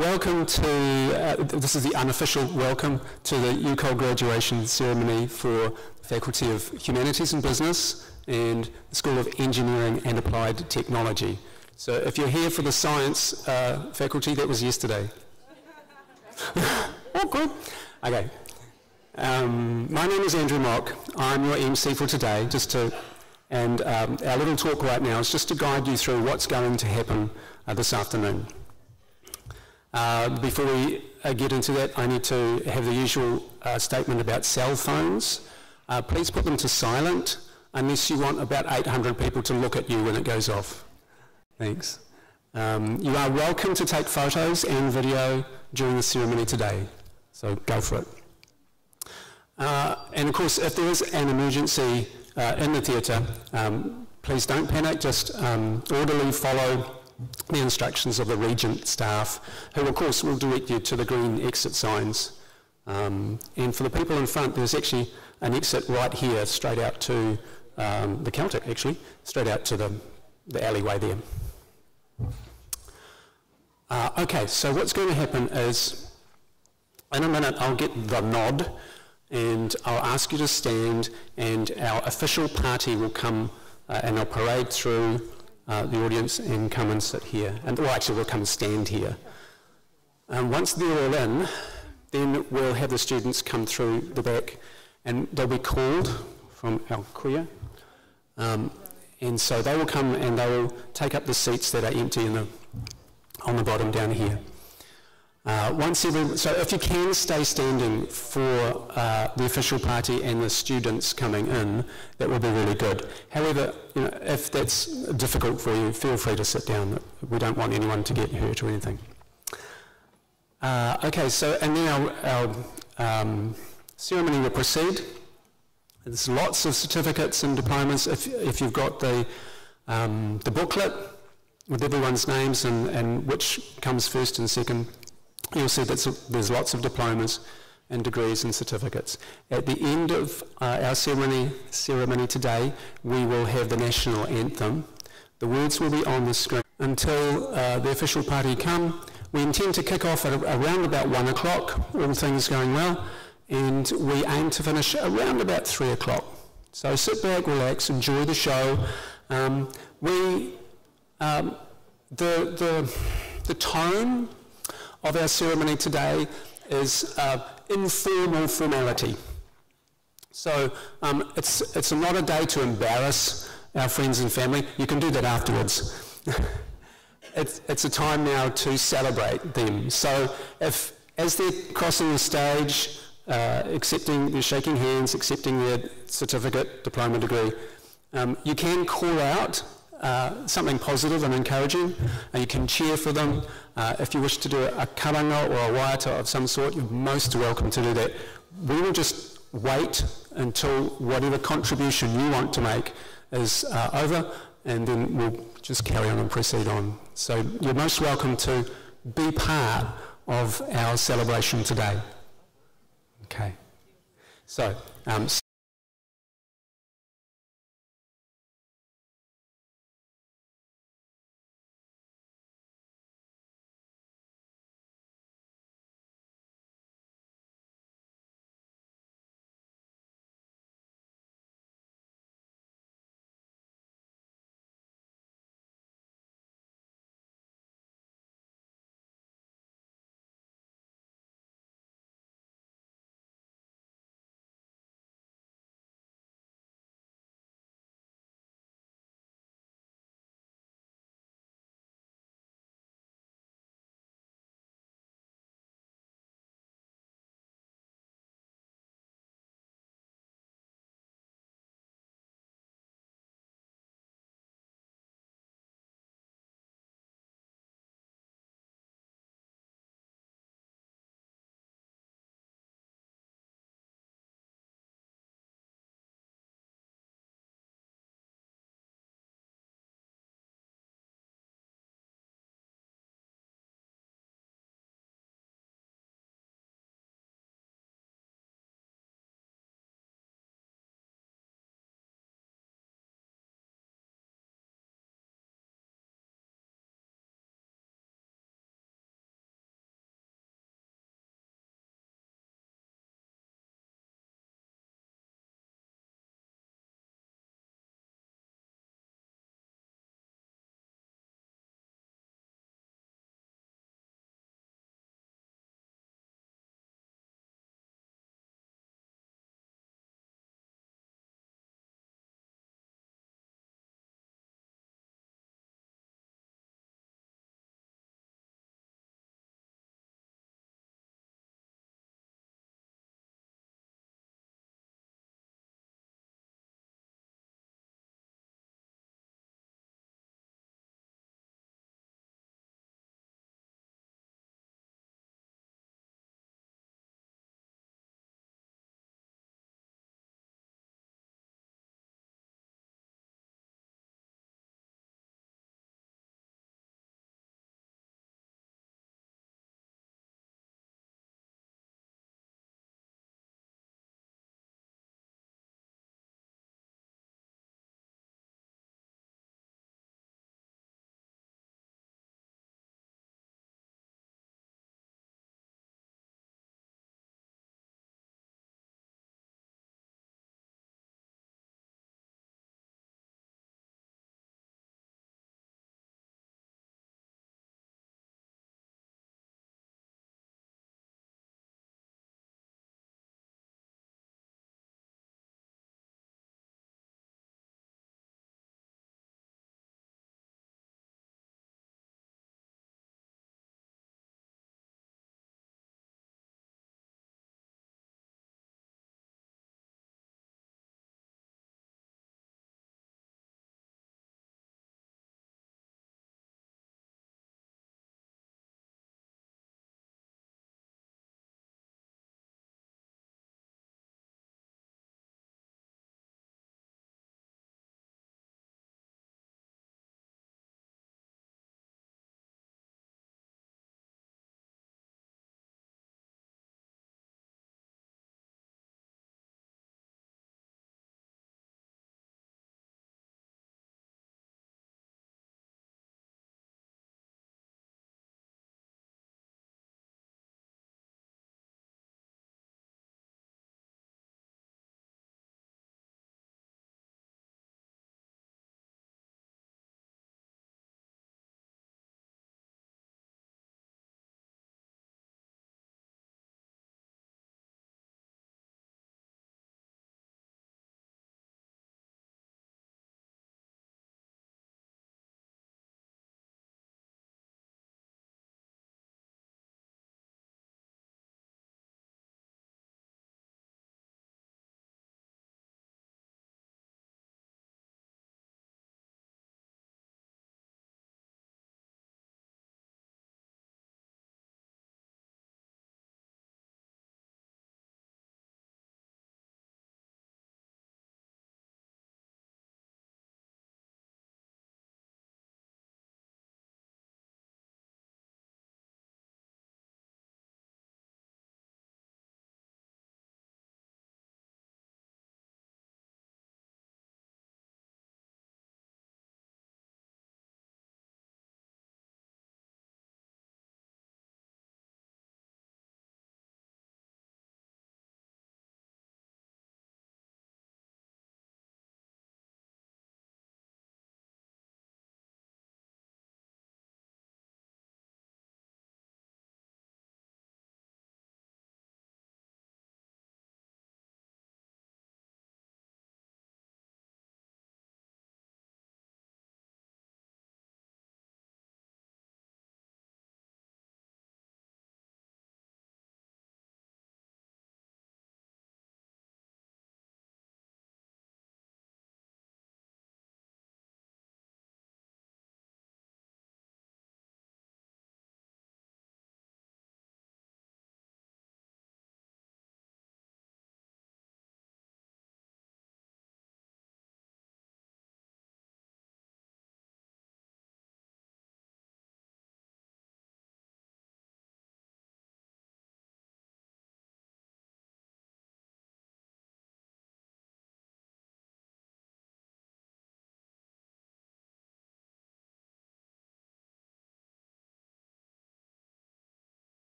Welcome to, this is the unofficial welcome to the UCOL graduation ceremony for the Faculty of Humanities and Business and the School of Engineering and Applied Technology. So if you're here for the science faculty, that was yesterday. Oh, good. Okay. My name is Andrew Mock. I'm your MC for today, and our little talk right now is just to guide you through what's going to happen this afternoon. Before we get into that, I need to have the usual statement about cell phones. Please put them to silent unless you want about 800 people to look at you when it goes off. Thanks. You are welcome to take photos and video during the ceremony today, so go for it. And of course, if there is an emergency in the theatre, please don't panic, just orderly follow the instructions of the Regent staff, who of course will direct you to the green exit signs. And for the people in front, there's actually an exit right here, straight out to the Celtic, actually, straight out to the alleyway there. Okay, so what's going to happen is, in a minute I'll get the nod, and I'll ask you to stand, and our official party will come and they'll parade through the audience and come and sit here. Well, actually, we'll come and stand here. Once they're all in, then we'll have the students come through the back, and they'll be called from our choir. And so they will come and they will take up the seats that are empty on the bottom down here. So if you can stay standing for the official party and the students coming in, that will be really good. However, if that's difficult for you, feel free to sit down. We don't want anyone to get hurt or anything. Okay, so and then our ceremony will proceed. There's lots of certificates and diplomas. If you've got the booklet with everyone's names and which comes first and second, you'll see that there's lots of diplomas and degrees and certificates. At the end of our ceremony today, we will have the national anthem. The words will be on the screen. Until the official party come, we intend to kick off at around about 1 o'clock, all things going well, and we aim to finish around about 3 o'clock. So sit back, relax, enjoy the show. The tone of our ceremony today is informal formality. So it's not a day to embarrass our friends and family. You can do that afterwards. It's a time now to celebrate them. So as they're crossing the stage, they're shaking hands, accepting their certificate, diploma, degree, you can call out something positive and encouraging, and you can cheer for them. If you wish to do a karanga or a waiata of some sort, you're most welcome to do that. We will just wait until whatever contribution you want to make is over, and then we'll just carry on and proceed on. So you're most welcome to be part of our celebration today. Okay. So,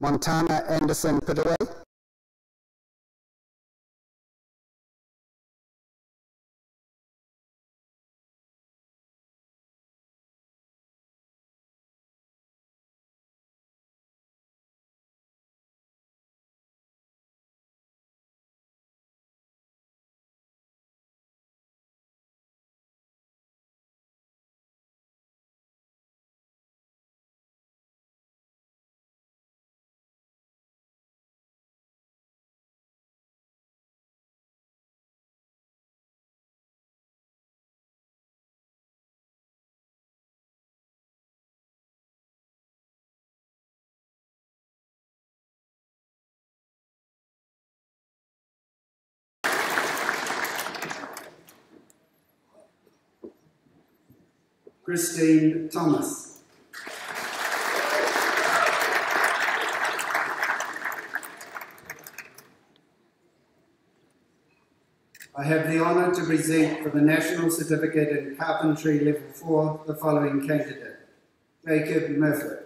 Montana Anderson Pidaway. Christine Thomas. I have the honour to present for the National Certificate in Carpentry Level 4 the following candidate: Jacob Murphy.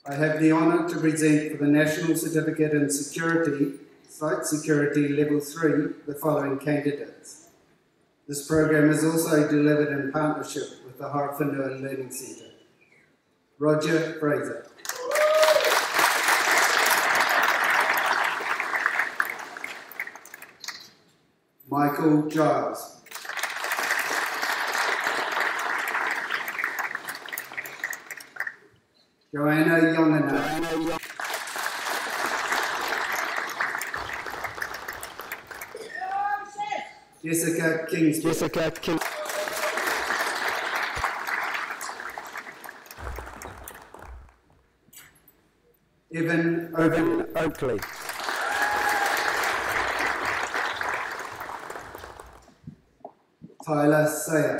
I have the honour to present for the National Certificate in Security, Site Security Level 3, the following candidates. This program is also delivered in partnership with the Horowhenua Learning Centre. Roger Fraser. Michael Giles. Joanna Yongana. Jessica Kingston. Evan Oakley. Tyler Sayer.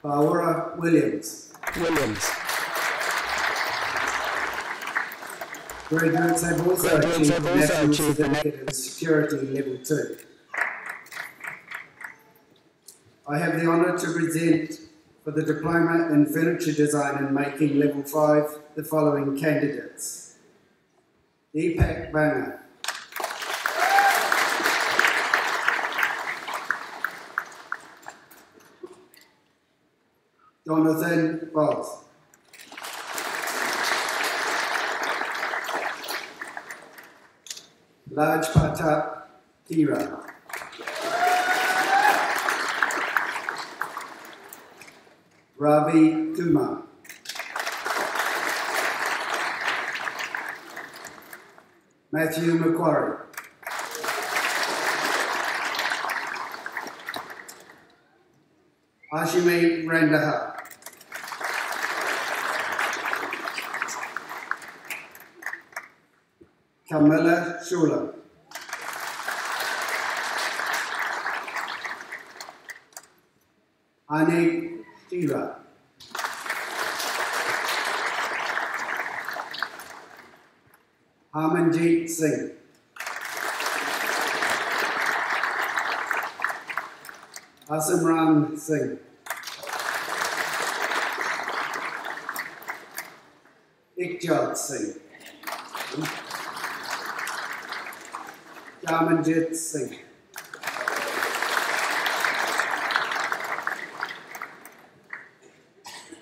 Barbara Williams. Graduates have also achieved the National Certificate in Security Level 2. I have the honour to present for the Diploma in Furniture Design and Making Level 5 the following candidates: Deepak Banga. Jonathan Bos. Large Patap Kira. Ravi Kumar. Matthew Macquarie. Ashimi Randaha. Camilla Schuler. Ani Tira. Harmanjeet Singh. Asimran Singh. Ikjal Singh. Jamanjit Singh.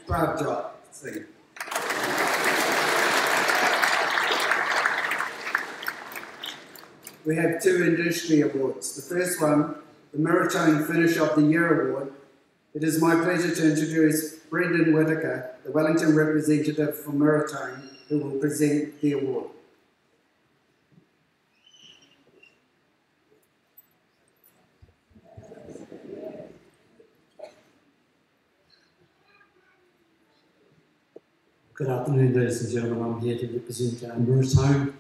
Prabjot Singh. We have two industry awards. The first one, the Maritime Finish of the Year Award. It is my pleasure to introduce Brendan Whitaker, the Wellington representative for Maritime, who will present the award. Good afternoon, ladies and gentlemen. I'm here to represent Maritime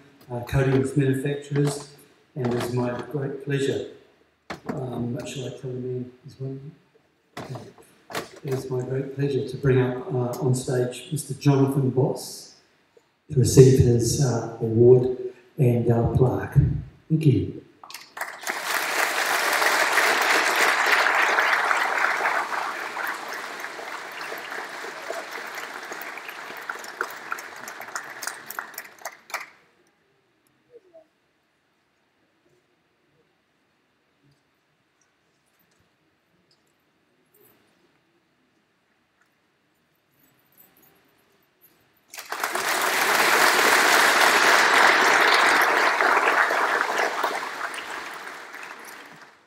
Coatings Manufacturers, and it is my great pleasure. Shall I tell the name as well? Okay. It is my great pleasure to bring up on stage Mr. Jonathan Boss to receive his award. and our plaque. Thank you.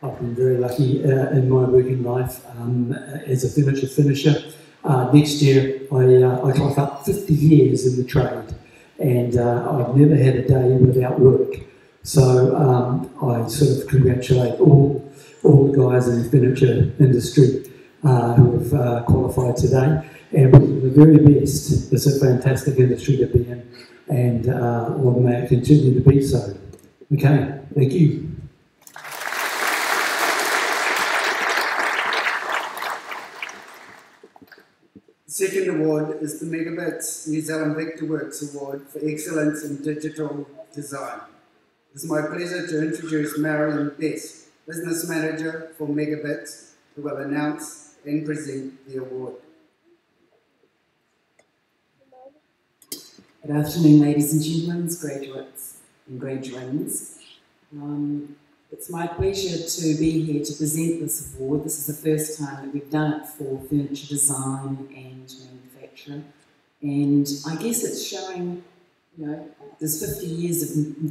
I've been very lucky in my working life as a furniture finisher. Next year, I clock up 50 years in the trade, and I've never had a day without work. So I sort of congratulate all the guys in the furniture industry who have qualified today, and wish them the very best. It's a fantastic industry to be in, and long may it continue to be so. Okay, thank you. The second award is the Megabits New Zealand Vectorworks Award for Excellence in Digital Design. It's my pleasure to introduce Marilyn Best, Business Manager for Megabits, who will announce and present the award. Good afternoon, ladies and gentlemen, graduates and graduands. It's my pleasure to be here to present this award. This is the first time that we've done it for furniture design and manufacture. And I guess it's showing, there's 50 years of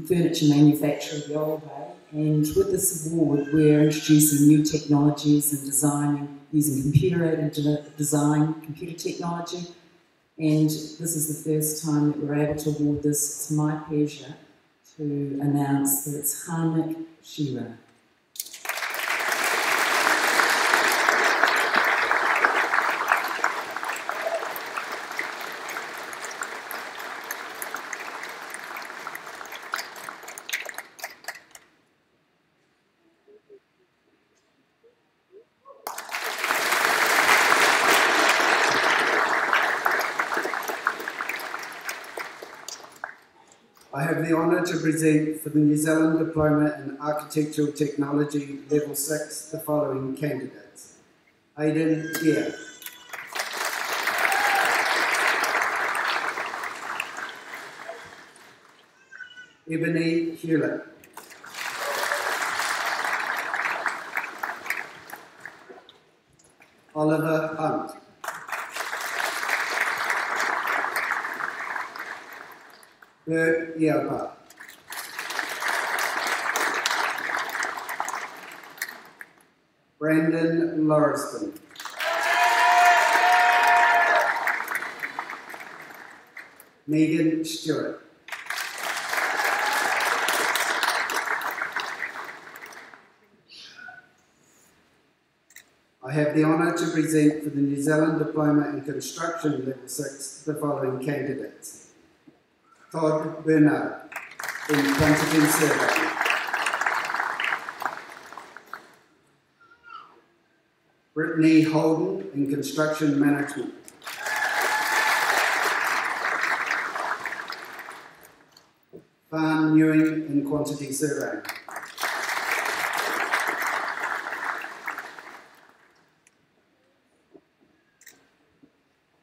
furniture manufacture the old way. And with this award, we're introducing new technologies and designing using computer-aided design, computer technology. And this is the first time that we're able to award this. It's my pleasure to announce that it's Harnik Shira. I have the honour to present for the New Zealand Diploma in Architectural Technology Level 6 the following candidates. Aidan Gear, Ebony Hewlett, Oliver Hunt, Bert Iopa, Brandon Lauriston, Megan Stewart, I have the honour to present for the New Zealand Diploma in Construction Level 6 the following candidates. Todd Bernard in Quantity Surveying, Brittany Holden in Construction Management, Fan Ewing in Quantity Surveying,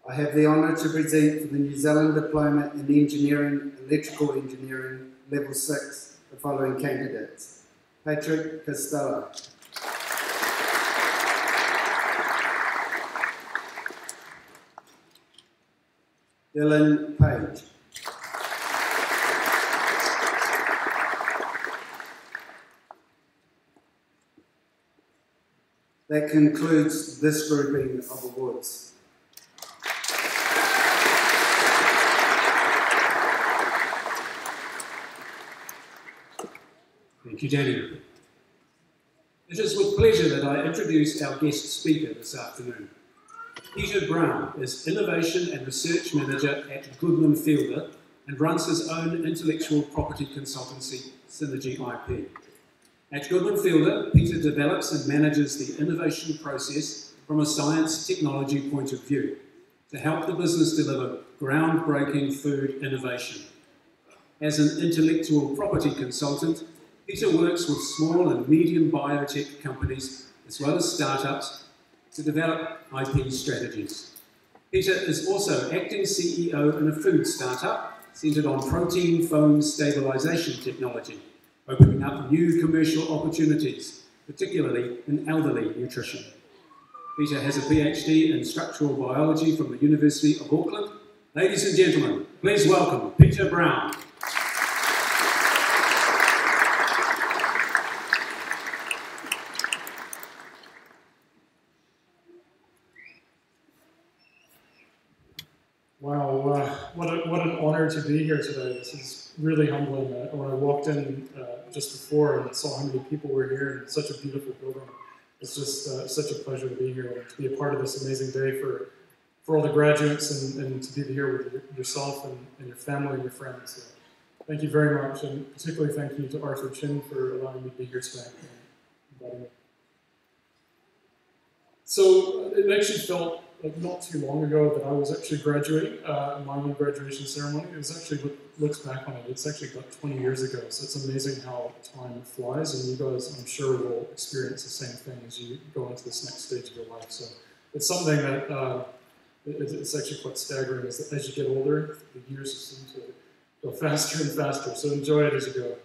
I have the honour to present for the New Zealand Diploma in Engineering, Electrical Engineering, Level 6, the following candidates. Patrick Costello, Dylan Page, that concludes this grouping of awards. Thank you, Daniel. It is with pleasure that I introduce our guest speaker this afternoon. Peter Brown is Innovation and Research Manager at Goodman Fielder and runs his own intellectual property consultancy, Synergy IP. At Goodman Fielder, Peter develops and manages the innovation process from a science technology point of view to help the business deliver groundbreaking food innovation. As an intellectual property consultant, Peter works with small and medium biotech companies, as well as startups, to develop IP strategies. Peter is also acting CEO in a food startup centred on protein foam stabilisation technology, opening up new commercial opportunities, particularly in elderly nutrition. Peter has a PhD in structural biology from the University of Auckland. Ladies and gentlemen, please welcome Peter Brown. Wow, what an honor to be here today. This is really humbling. When I walked in just before and saw how many people were here, and such a beautiful building, it's just such a pleasure to be here and to be a part of this amazing day for all the graduates and to be here with yourself and your family and your friends. So thank you very much, and particularly thank you to Arthur Chin for allowing me to be here today and inviting me. So it actually felt like not too long ago that I was actually graduating, my own graduation ceremony. It was actually, looks back on it, it's actually about 20 years ago, so it's amazing how time flies, and you guys, I'm sure, will experience the same thing as you go into this next stage of your life. So it's something that, it's actually quite staggering, is that as you get older, the years seem to go faster and faster, so enjoy it as you go.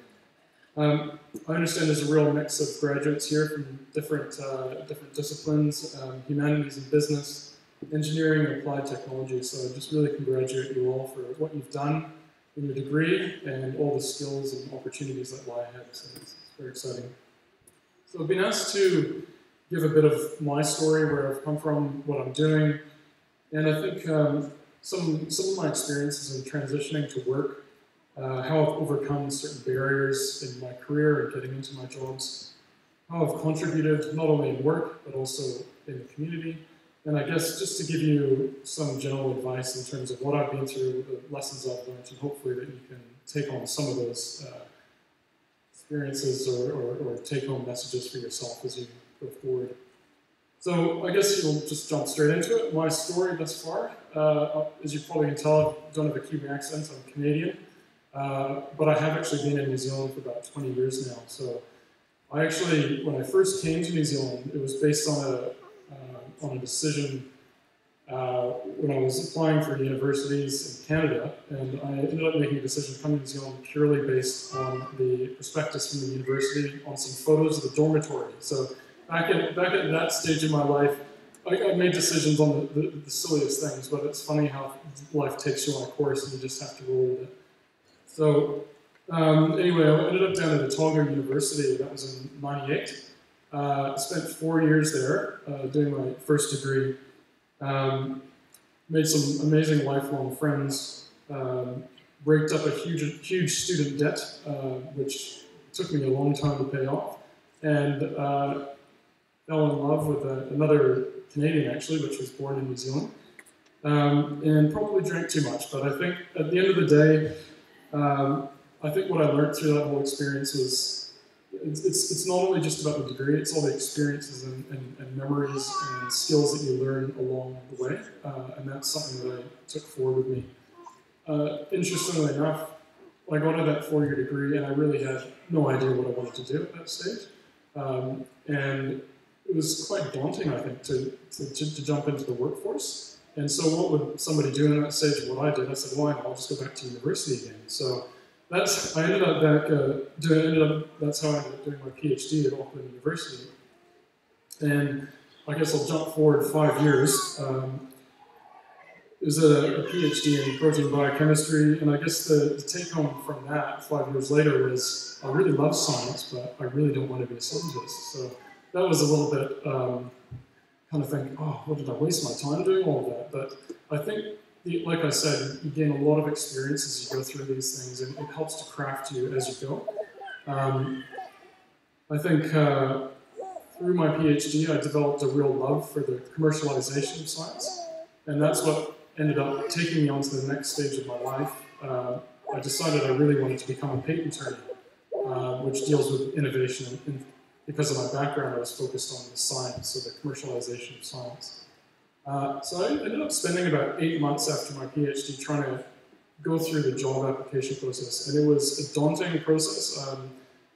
I understand there's a real mix of graduates here from different disciplines, humanities and business, engineering and applied technology, so I just really congratulate you all for what you've done in your degree and all the skills and opportunities that lie ahead, so it's very exciting. So I've been asked to give a bit of my story, where I've come from, what I'm doing, and I think some of my experiences in transitioning to work, how I've overcome certain barriers in my career and getting into my jobs, how I've contributed not only in work but also in the community, and I guess just to give you some general advice in terms of what I've been through, the lessons I've learned, and hopefully that you can take on some of those experiences or take-home messages for yourself as you go forward. So I guess you'll just jump straight into it. My story thus far, as you probably can tell, I don't have a Cuban accent, I'm Canadian, but I have actually been in New Zealand for about 20 years now. So I actually, when I first came to New Zealand, it was based on a decision when I was applying for universities in Canada, and I ended up making a decision to come to New Zealand purely based on the prospectus from the university, on some photos of the dormitory. So back at that stage in my life, I made decisions on the silliest things, but it's funny how life takes you on a course and you just have to roll with it. So anyway, I ended up down at Otago University, that was in '98. Spent 4 years there doing my first degree. Made some amazing lifelong friends. Raked up a huge student debt, which took me a long time to pay off. And fell in love with another Canadian, actually, which was born in New Zealand. And probably drank too much, but I think at the end of the day, I think what I learned through that whole experience was it's not only just about the degree, it's all the experiences and memories and skills that you learn along the way, and that's something that I took forward with me. Interestingly enough, I got to that 4-year degree and I really had no idea what I wanted to do at that stage, and it was quite daunting, I think, to jump into the workforce. And so what would somebody do in that stage? What I did, I said, why not? I'll just go back to university again. So that's how I ended up doing my PhD at Auckland University. And I guess I'll jump forward 5 years. It was a PhD in protein biochemistry, and I guess the take home from that 5 years later was, I really love science, but I really don't want to be a scientist. So that was a little bit kind of think, oh, what did I waste my time doing all of that? But I think, like I said, you gain a lot of experience as you go through these things, and it helps to craft you as you go. I think through my PhD, I developed a real love for the commercialization of science, and that's what ended up taking me on to the next stage of my life. I decided I really wanted to become a patent attorney, which deals with innovation, and because of my background, I was focused on the science, so the commercialization of science. So I ended up spending about 8 months after my PhD trying to go through the job application process. And it was a daunting process.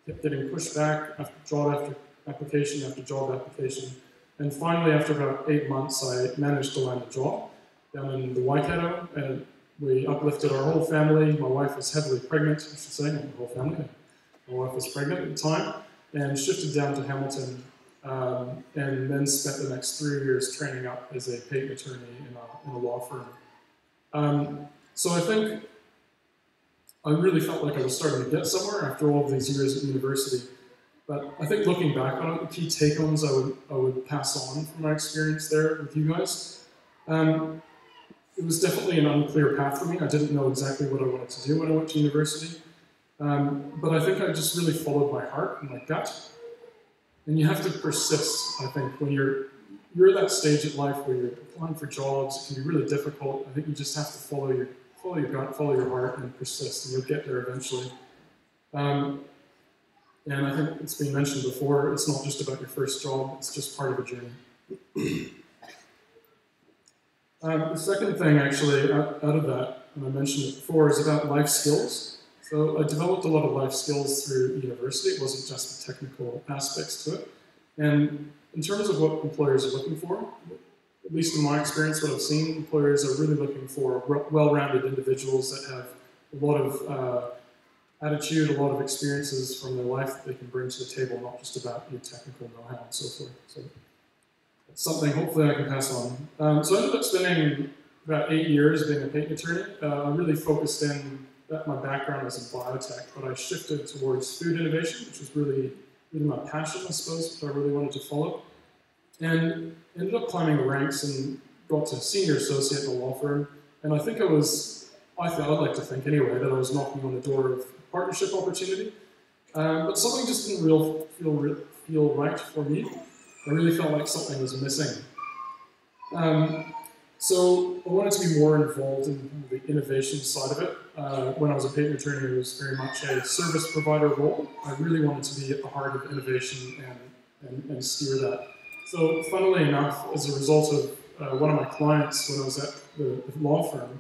Kept getting pushed back after job application. And finally, after about 8 months, I managed to land a job down in the Waikato, and we uplifted our whole family. My wife was heavily pregnant, I should say, not the whole family. My wife was pregnant at the time, and shifted down to Hamilton, and then spent the next 3 years training up as a patent attorney in a law firm. So I think I really felt like I was starting to get somewhere after all of these years at university. But I think looking back on it, the key take-homes I would pass on from my experience there with you guys. It was definitely an unclear path for me. I didn't know exactly what I wanted to do when I went to university. But I think I just really followed my heart and my gut. And you have to persist, I think, when you're at that stage in life where you're applying for jobs. It can be really difficult. I think you just have to follow your gut, follow your heart, and persist, and you'll get there eventually. And I think it's been mentioned before, it's not just about your first job, it's just part of a journey. The second thing, actually, out of that, and I mentioned it before, is about life skills. So I developed a lot of life skills through university. It wasn't just the technical aspects to it. And in terms of what employers are looking for, at least in my experience, what I've seen, employers are really looking for well-rounded individuals that have a lot of attitude, a lot of experiences from their life that they can bring to the table, not just about your technical know-how and so forth. So it's something hopefully I can pass on. So I ended up spending about 8 years being a patent attorney. I really focused in, my background was in biotech, but I shifted towards food innovation, which was really my passion, I suppose, which I really wanted to follow. And ended up climbing the ranks and got to senior associate in a law firm. And I think I'd like to think anyway, that I was knocking on the door of partnership opportunity. But something just didn't feel right for me. I really felt like something was missing. So I wanted to be more involved in the innovation side of it. When I was a patent attorney, it was very much a service provider role. I really wanted to be at the heart of innovation and steer that. So funnily enough, as a result of one of my clients when I was at the law firm,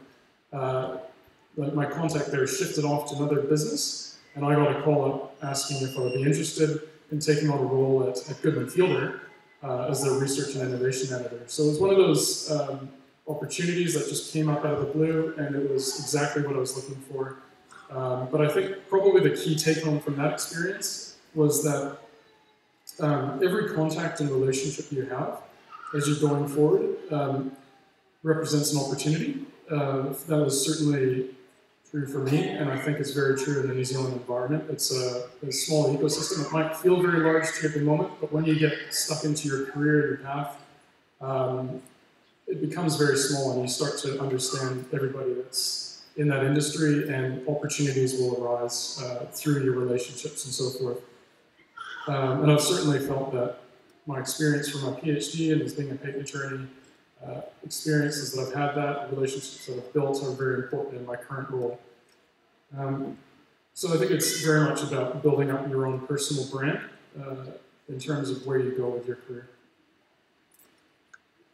my contact there shifted off to another business, and I got a call up asking if I would be interested in taking on a role at Goodman Fielder as their research and innovation editor. So it was one of those opportunities that just came up out of the blue, and it was exactly what I was looking for. But I think probably the key take-home from that experience was that every contact and relationship you have as you're going forward represents an opportunity. That was certainly true for me, and I think it's very true in the New Zealand environment. It's a small ecosystem. It might feel very large to you at the moment, but when you get stuck into your career, your path, it becomes very small, and you start to understand everybody that's in that industry, and opportunities will arise through your relationships and so forth. And I've certainly felt that my experience from my PhD and as being a patent attorney, experiences that I've had, that relationships that I've built, are very important in my current role. So I think it's very much about building up your own personal brand in terms of where you go with your career.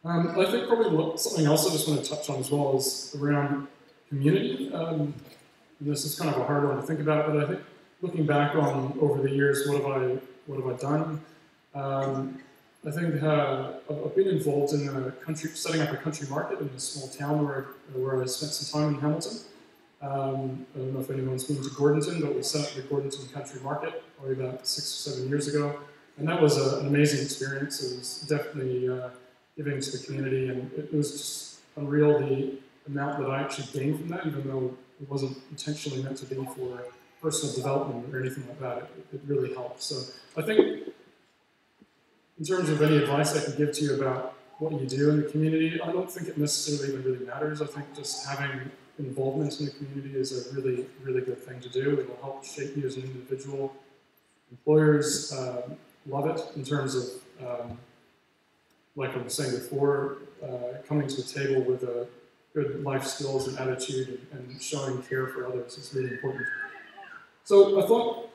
I think probably something else I just want to touch on as well is around community. And this is kind of a hard one to think about, but I think looking back on over the years, what have I done? I think I've been involved in setting up a country market in a small town where I spent some time in Hamilton. I don't know if anyone's been to Gordonton, but we set up the Gordonton Country Market probably about 6 or 7 years ago. And that was an amazing experience. It was definitely giving to the community, and it was just unreal the amount that I actually gained from that, even though it wasn't intentionally meant to be for personal development or anything like that. It really helped. So I think in terms of any advice I could give to you about what you do in the community, I don't think it necessarily even really matters. I think just having involvement in the community is a really, really good thing to do. It will help shape you as an individual. Employers love it in terms of, like I was saying before, coming to the table with a good life skills and attitude and showing care for others is really important. So I thought,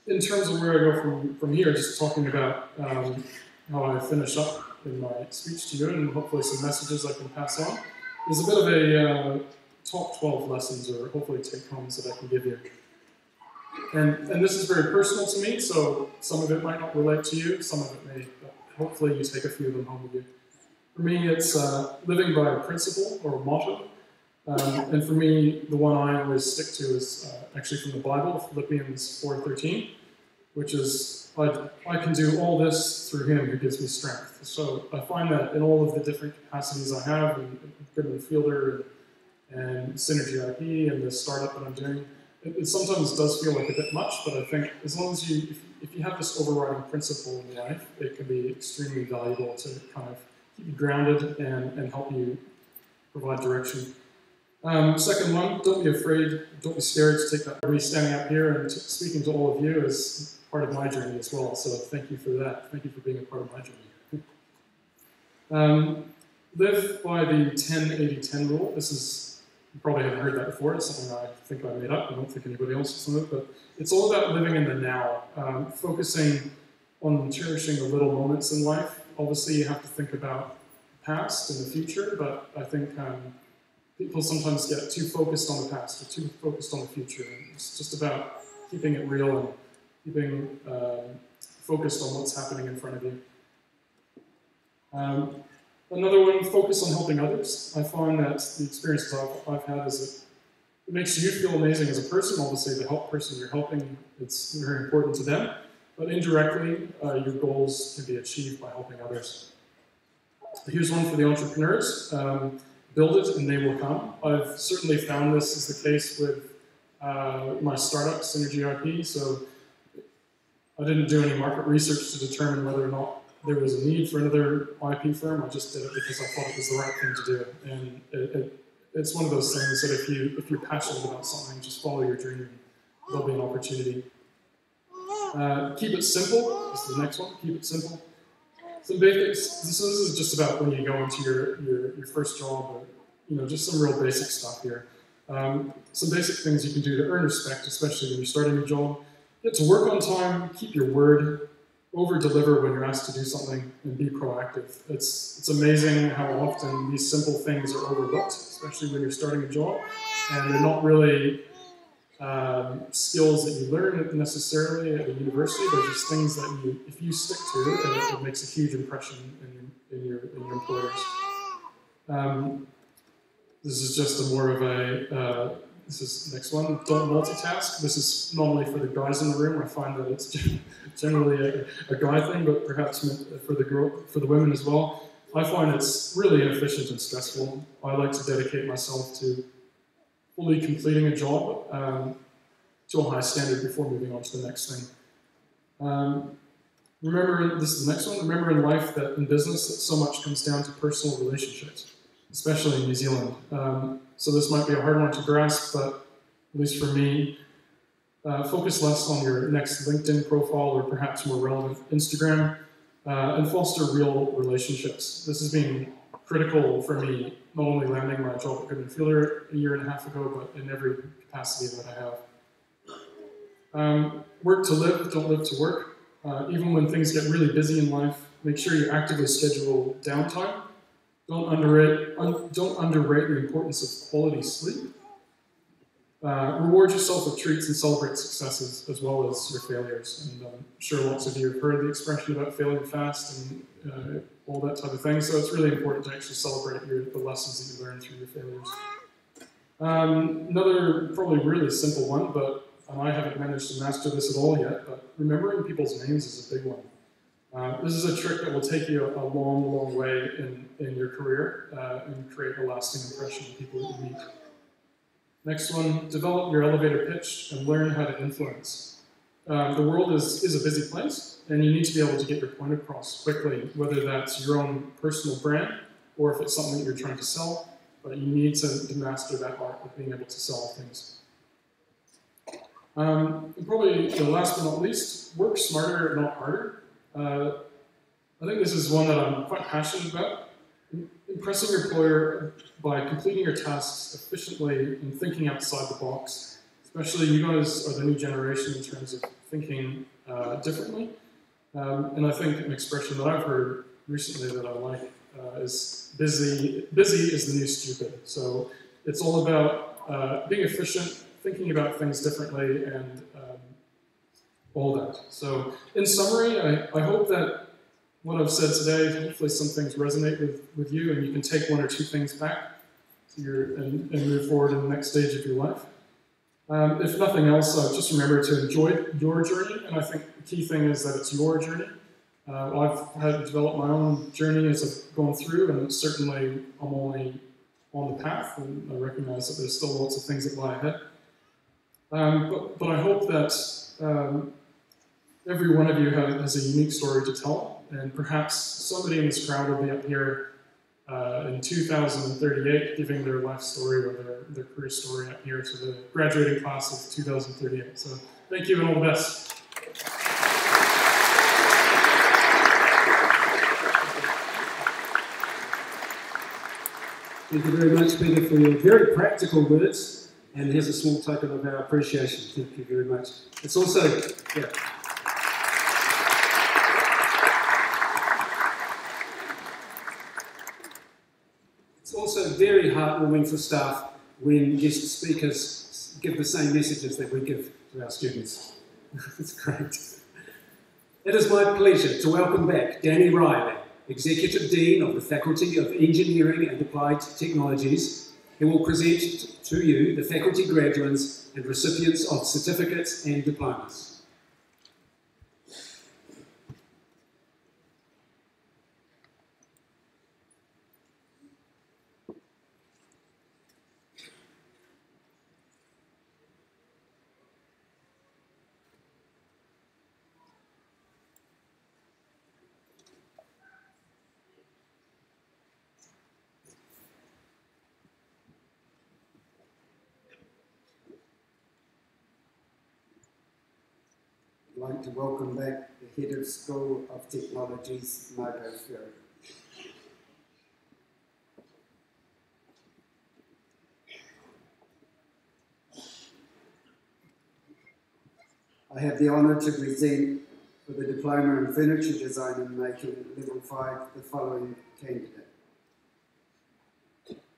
in terms of where I go from here, just talking about how I finish up in my speech to you, and hopefully some messages I can pass on, is a bit of a top 12 lessons or hopefully take-homes that I can give you. And this is very personal to me, so some of it might not relate to you, some of it may, but hopefully you take a few of them home with you. For me, it's living by a principle or a motto. And for me, the one I always stick to is actually from the Bible, Philippians 4:13, which is, I can do all this through him who gives me strength. So I find that in all of the different capacities I have, in Goodman Fielder and Synergy IP and the startup that I'm doing, it sometimes does feel like a bit much, but I think as long as if you have this overriding principle in life, it can be extremely valuable to kind of keep you grounded and help you provide direction. Second one, don't be afraid, don't be scared to take that. Me standing up here and speaking to all of you is part of my journey as well, so thank you for that. Thank you for being a part of my journey. Live by the 10-80-10 rule. This is, you probably haven't heard that before. It's something I think I made up. I don't think anybody else has done it, but it's all about living in the now, focusing on cherishing the little moments in life. Obviously, you have to think about the past and the future, but I think people sometimes get too focused on the past or too focused on the future. It's just about keeping it real and keeping focused on what's happening in front of you. Another one, focus on helping others. I find that the experiences I've had is it makes you feel amazing as a person. Obviously, the person you're helping, it's very important to them. But indirectly, your goals can be achieved by helping others. Here's one for the entrepreneurs. Build it and they will come. I've certainly found this is the case with my startup, Synergy IP. So I didn't do any market research to determine whether or not there was a need for another IP firm. I just did it because I thought it was the right thing to do. And it's one of those things that if you're passionate about something, just follow your dream. There'll be an opportunity. Keep it simple. This is the next one. Keep it simple. Some basics. This is just about when you go into your first job, or just some real basic stuff here. Some basic things you can do to earn respect, especially when you're starting a job. Get to work on time. Keep your word. Over-deliver when you're asked to do something, and be proactive. It's amazing how often these simple things are overlooked, especially when you're starting a job, and they're not really skills that you learn necessarily at a university. They're just things that if you stick to, it makes a huge impression in your employers. This is just more of a, this is the next one, don't multitask. This is not only for the guys in the room. I find that it's generally a guy thing, but perhaps for the women as well. I find it's really inefficient and stressful. I like to dedicate myself to fully completing a job to a high standard before moving on to the next thing. Remember, this is the next one, remember in life that in business that so much comes down to personal relationships, especially in New Zealand. So this might be a hard one to grasp, but at least for me, focus less on your next LinkedIn profile or perhaps more relevant Instagram, and foster real relationships. This has been critical for me, not only landing my job at Goodman Fielder a year and a half ago, but in every capacity that I have. Work to live, don't live to work. Even when things get really busy in life, make sure you actively schedule downtime. Don't underrate the importance of quality sleep. Reward yourself with treats and celebrate successes as well as your failures. And I'm sure lots of you have heard the expression about failing fast and all that type of thing. So it's really important to actually celebrate the lessons that you learn through your failures. Another probably really simple one, but I haven't managed to master this at all yet, but remembering people's names is a big one. This is a trick that will take you a long, long way in your career and create a lasting impression on people that you meet. Next one, develop your elevator pitch and learn how to influence. The world is a busy place, and you need to be able to get your point across quickly, whether that's your own personal brand or if it's something that you're trying to sell, but you need to master that art of being able to sell things. And probably the last but not least, work smarter, not harder. I think this is one that I'm quite passionate about. Impressing your employer by completing your tasks efficiently and thinking outside the box. Especially you guys are the new generation in terms of thinking differently. And I think an expression that I've heard recently that I like is busy is the new stupid. So it's all about being efficient, thinking about things differently, and all that. So in summary, I hope that what I've said today, hopefully some things resonate with you, and you can take one or two things back to and move forward in the next stage of your life. If nothing else, just remember to enjoy your journey, and I think the key thing is that it's your journey. I've had to develop my own journey as I've gone through, and certainly I'm only on the path, and I recognize that there's still lots of things that lie ahead. But I hope that every one of you has a unique story to tell, and perhaps somebody in this crowd will be up here in 2038 giving their life story or their career story up here to the graduating class of 2038. So thank you and all the best. Thank you very much, Peter, for your very practical words. And here's a small token of our appreciation. Thank you very much. It's also, yeah. It's also very heartwarming for staff when guest speakers give the same messages that we give to our students. It's great. It is my pleasure to welcome back Danny Riley, Executive Dean of the Faculty of Engineering and Applied Technologies, who will present to you the faculty graduates and recipients of certificates and diplomas. I'd like to welcome back the Head of School of Technologies, Margot Fury. I have the honour to present for the Diploma in Furniture Design and Making, Level 5, the following candidate.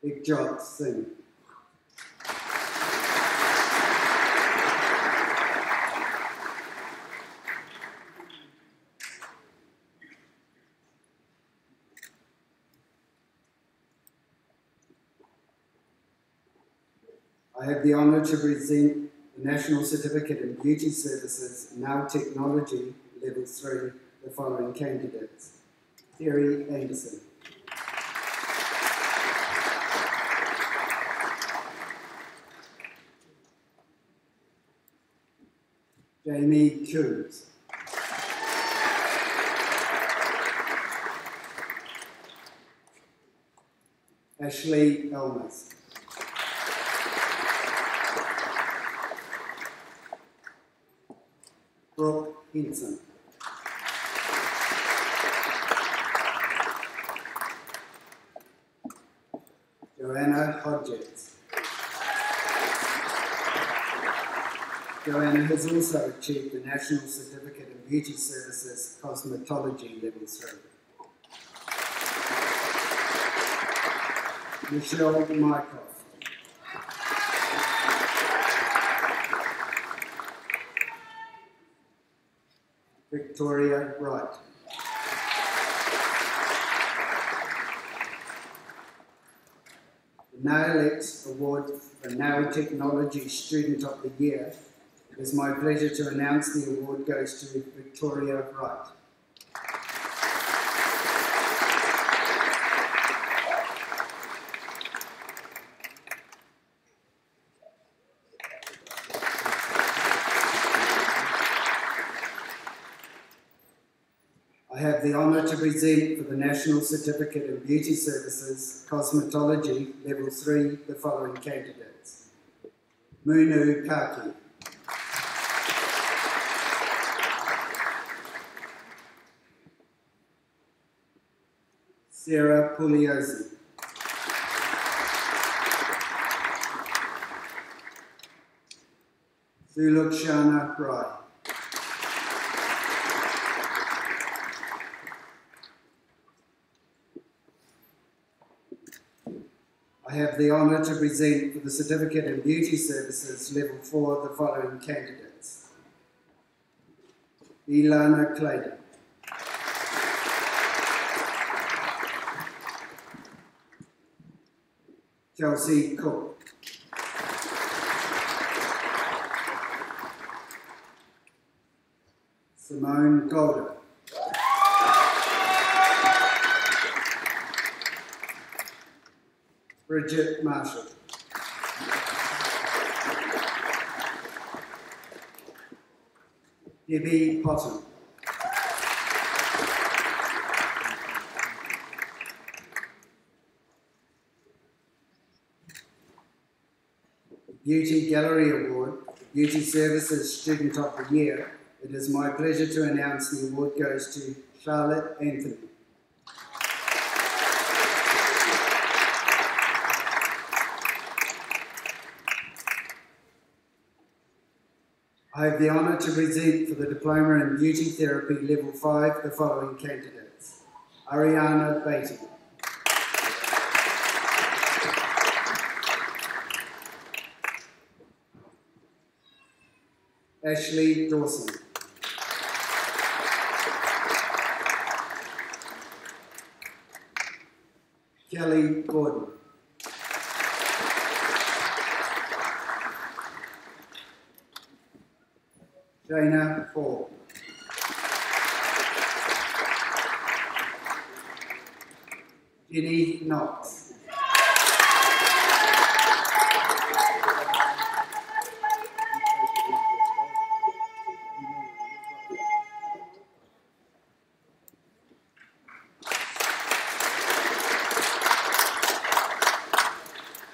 Igjot Singh. I have the honour to present the National Certificate in Beauty Services, Now Technology, Level 3, the following candidates. Terry Anderson. Jamie Coons. Ashley Elmas. Brooke Hinson. Joanna Hodges. Joanna has also achieved the National Certificate in Beauty Services Cosmetology Level 3. Michelle Mycroft. Victoria Wright. The NAILX Award for Now Technology Student of the Year. It is my pleasure to announce the award goes to Victoria Wright. I have the honour to present for the National Certificate in Beauty Services, Cosmetology, Level 3, the following candidates. Munu Kaki. Sarah Pugliese. Sulukshana Rai. I have the honour to present for the Certificate in Beauty Services Level 4 the following candidates. Ilana Clayton. Chelsea Cook. Simone Golder. Bridget Marshall. Debbie Potton. Beauty Gallery Award, Beauty Services Student of the Year. It is my pleasure to announce the award goes to Charlotte Anthony. I have the honour to present for the Diploma in Beauty Therapy Level 5 the following candidates. Ariana Beatty. Ashley Dawson. Kelly Gordon. Dana Hall. Jenny Knox.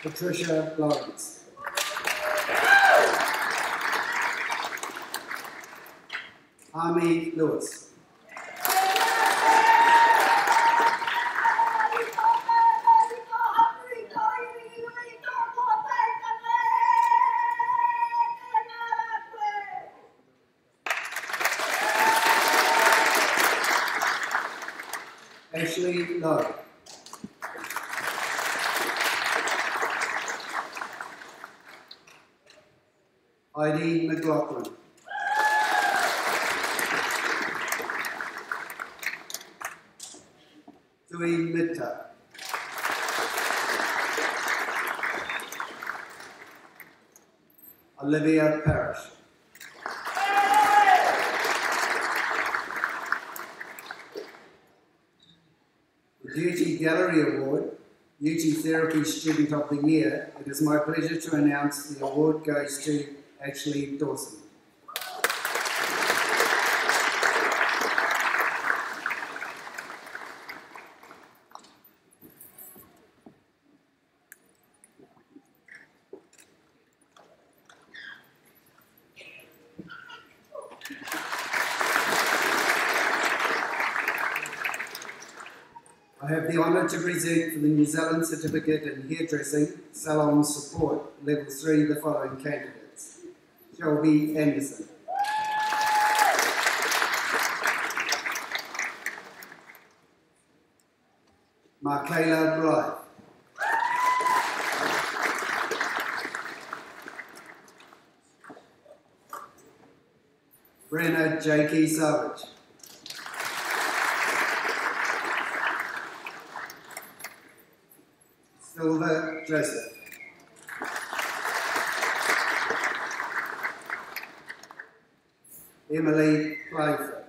Patricia Lawrence. Army Lewis. Ashley Lowe. Heidi McLaughlin. Tui Mitta. Olivia Parrish. The Beauty Gallery Award, Beauty Therapy Student of the Year. It is my pleasure to announce the award goes to Ashley Dawson. I have the honour to present for the New Zealand Certificate in Hairdressing, Salon Support, Level 3, the following candidates. Shelby Anderson. Markayla Blythe. Brenna Jakey Savage. Silva Joseph. Emily Playford.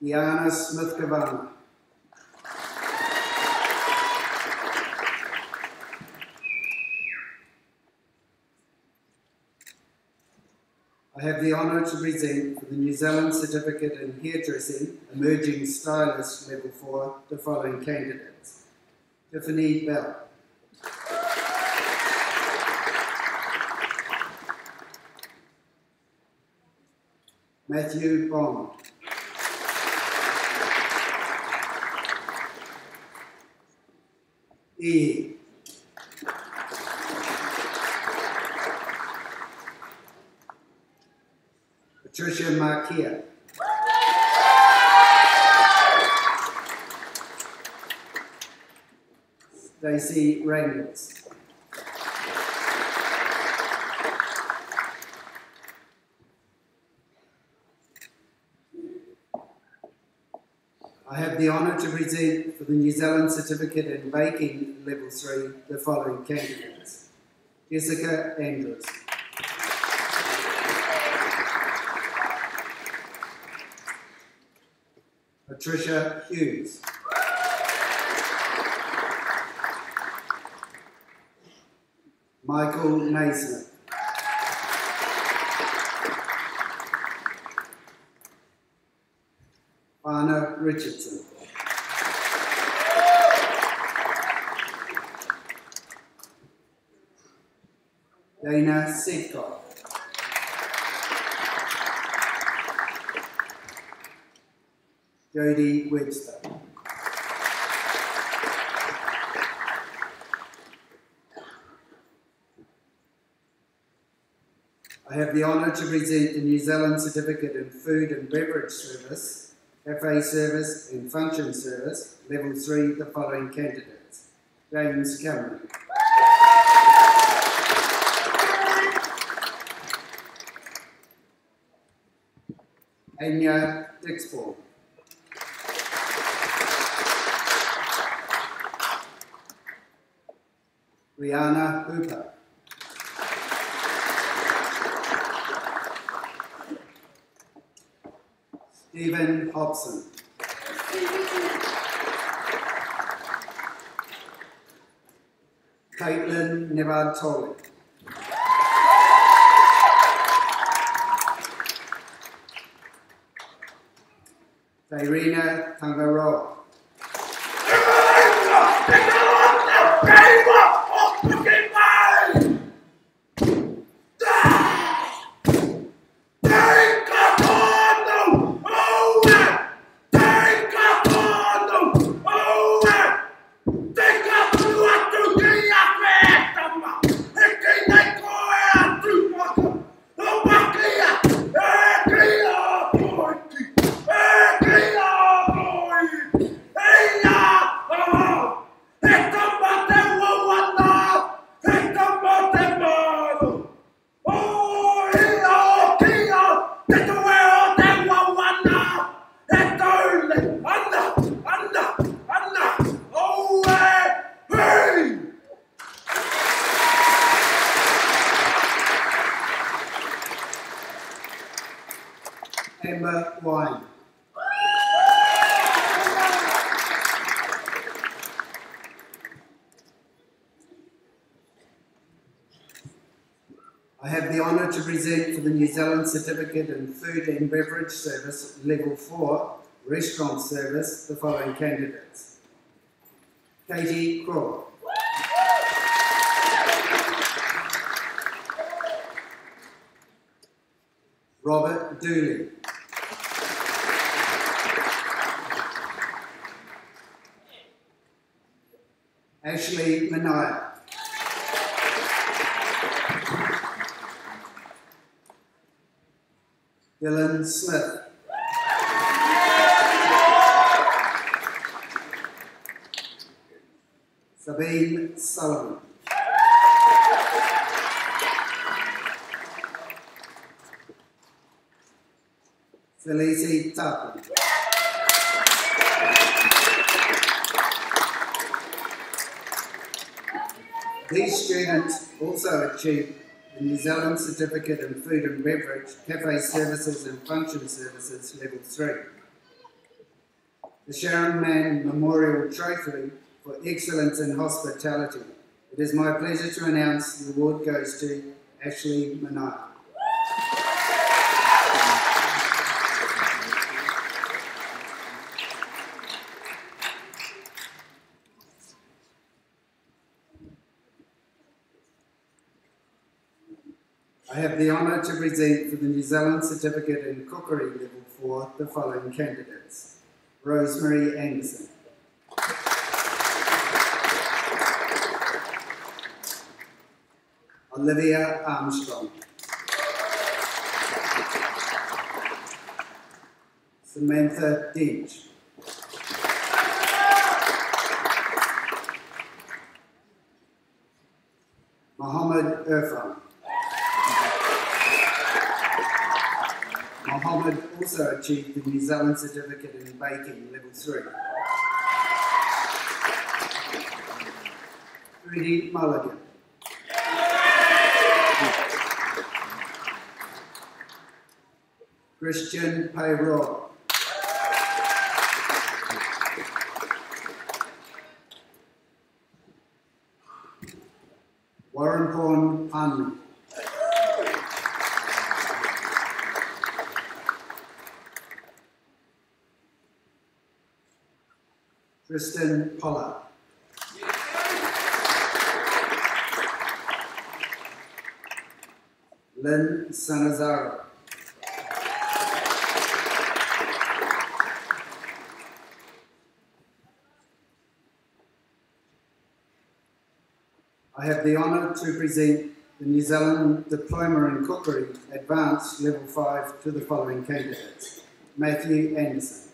Diana Smith-Cavana. I have the honour to present for the New Zealand Certificate in Hairdressing, Emerging Stylist Level 4, the following candidates. Tiffany Bell. Matthew Bond. E. Patricia Markia. Daisy Reynolds. I have the honour to present for the New Zealand Certificate in Baking Level 3 the following candidates. Jessica Andrews. Patricia Hughes. Michael Naismith. Anna Richardson. Dana Sedcock. Jodie Webster. I have the honour to present the New Zealand Certificate in Food and Beverage Service, Cafe Service and Function Service, Level 3, the following candidates. James Cameron. Anya Dixball. Rihanna Hooper. Stephen Hobson. Caitlin Nevartoli. Irina Tangaroa. Amber Wine. I have the honour to present for the New Zealand Certificate in Food and Beverage Service, Level 4, Restaurant Service, the following candidates. Katie Craw. Robert Dooley. Ashley Mania. Dylan Smith. Sabine Sullivan. Celeste Tappan. These students also achieved the New Zealand Certificate in Food and Beverage, Cafe Services and Function Services, Level 3. The Sharon Mann Memorial Trophy for Excellence in Hospitality. It is my pleasure to announce the award goes to Ashley Mania. I have the honour to present for the New Zealand Certificate in Cookery Level 4 the following candidates. Rosemary Anderson. Olivia Armstrong. Samantha Dench. Irfan. Mohammed also achieved the New Zealand Certificate in Baking Level 3. Rudy Mulligan. Christian Payroll. Warren Pawn Hanley. Tristan Pollard. Lynn Sanazaro. I have the honour to present the New Zealand Diploma in Cookery Advanced Level 5 to the following candidates. Matthew Anderson.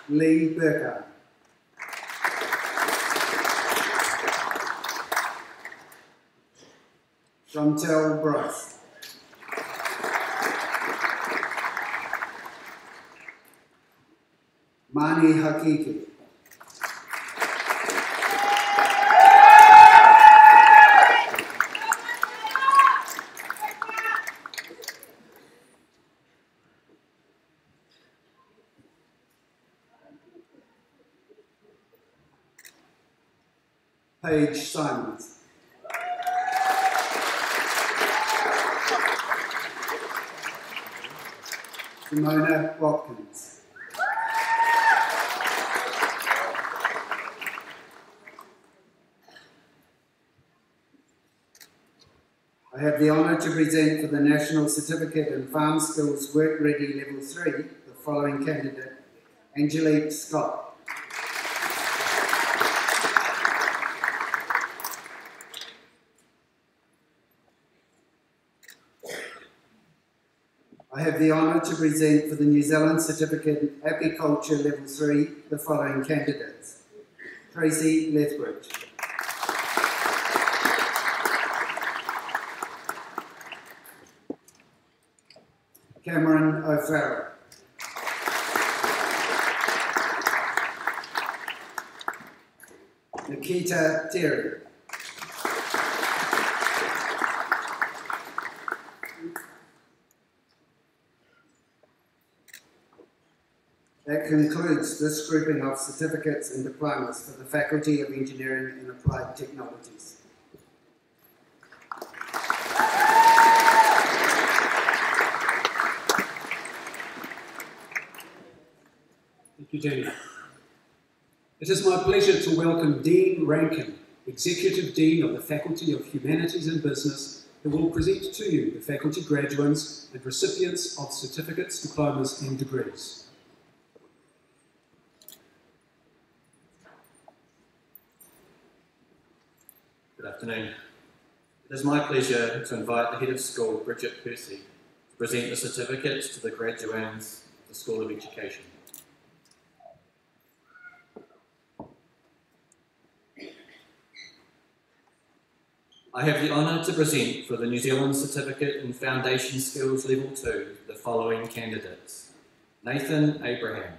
Lee Burkhardt. Chantel Bryce. Mani Hakiki. Paige Simons. Simona Watkins. I have the honour to present for the National Certificate in Farm Skills Work Ready Level 3 the following candidate, Angelique Scott. I have the honour to present for the New Zealand Certificate in Apiculture Level 3 the following candidates, Tracy Lethbridge. Cameron O'Farrell. Nikita Terry. That concludes this grouping of certificates and diplomas for the Faculty of Engineering and Applied Technologies. Thank you, Jamie. It is my pleasure to welcome Dean Rankin, Executive Dean of the Faculty of Humanities and Business, who will present to you the faculty graduates and recipients of certificates, diplomas and degrees. Good afternoon. It is my pleasure to invite the Head of School, Bridget Percy, to present the certificates to the graduates of the School of Education. I have the honour to present for the New Zealand Certificate in Foundation Skills Level 2 the following candidates. Nathan Abraham.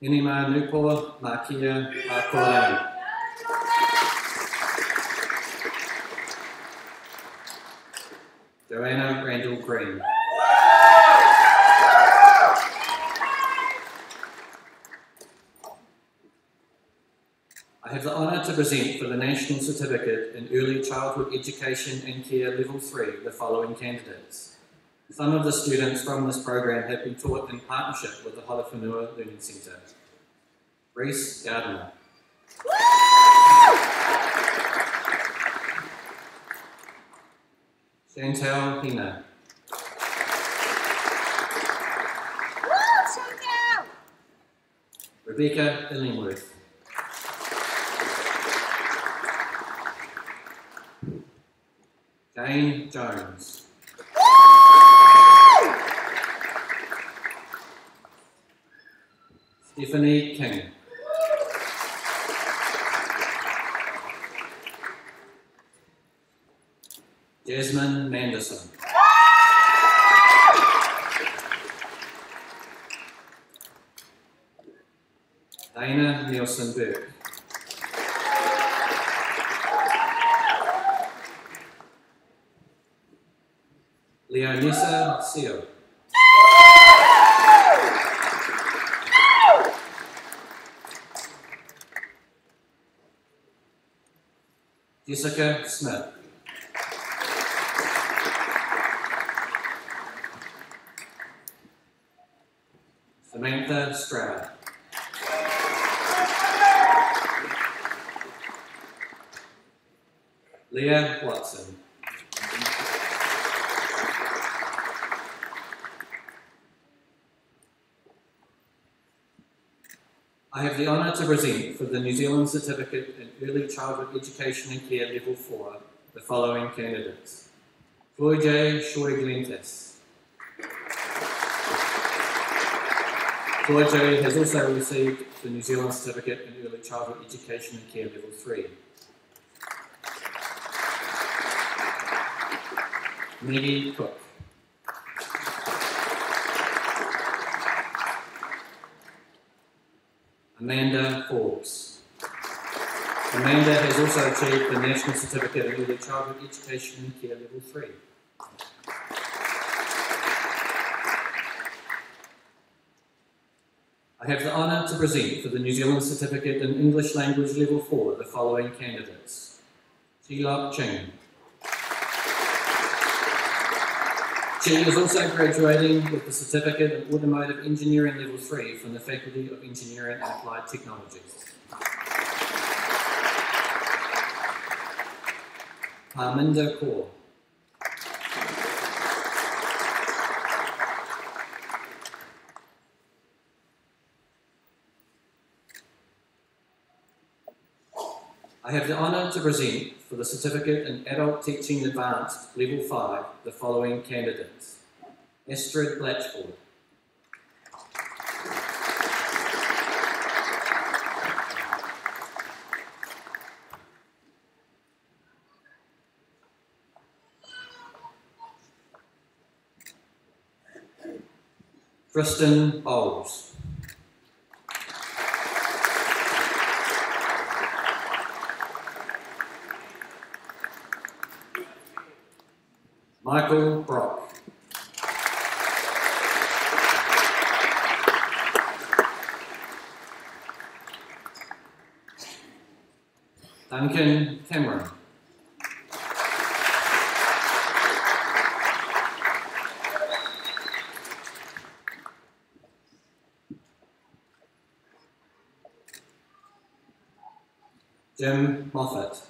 Inima Nupor Makia Hakolani. Joanna Randall Green. I have the honour to present for the National Certificate in Early Childhood Education and Care Level 3 the following candidates. Some of the students from this program have been taught in partnership with the Holowhenua Learning Centre. Reese Gardner. Chantal Hina. Rebecca Illingworth. Jane Jones. Stephanie King. Jasmine Manderson. Dana Nielsen Burke. Leonessa Seo. Jessica Smith. Samantha Stroud. Leah Watson. I have the honour to present for the New Zealand Certificate in Early Childhood Education and Care Level 4 the following candidates. Floyd J. Shorty-Glentis. Floyd J. has also received the New Zealand Certificate in Early Childhood Education and Care Level 3. Maggie Cook. Amanda Forbes. Amanda has also achieved the National Certificate in Early Childhood Education and Care Level 3. I have the honour to present for the New Zealand Certificate in English Language Level 4 the following candidates. Chilok Ching. She is also graduating with the Certificate in Automotive Engineering Level 3 from the Faculty of Engineering and Applied Technologies. Parminder Kaur. I have the honour to present for the Certificate in Adult Teaching Advanced Level 5 the following candidates. Astrid Blatchford. Kristen Bowles. Michael Brock. Duncan Cameron. Jim Moffat.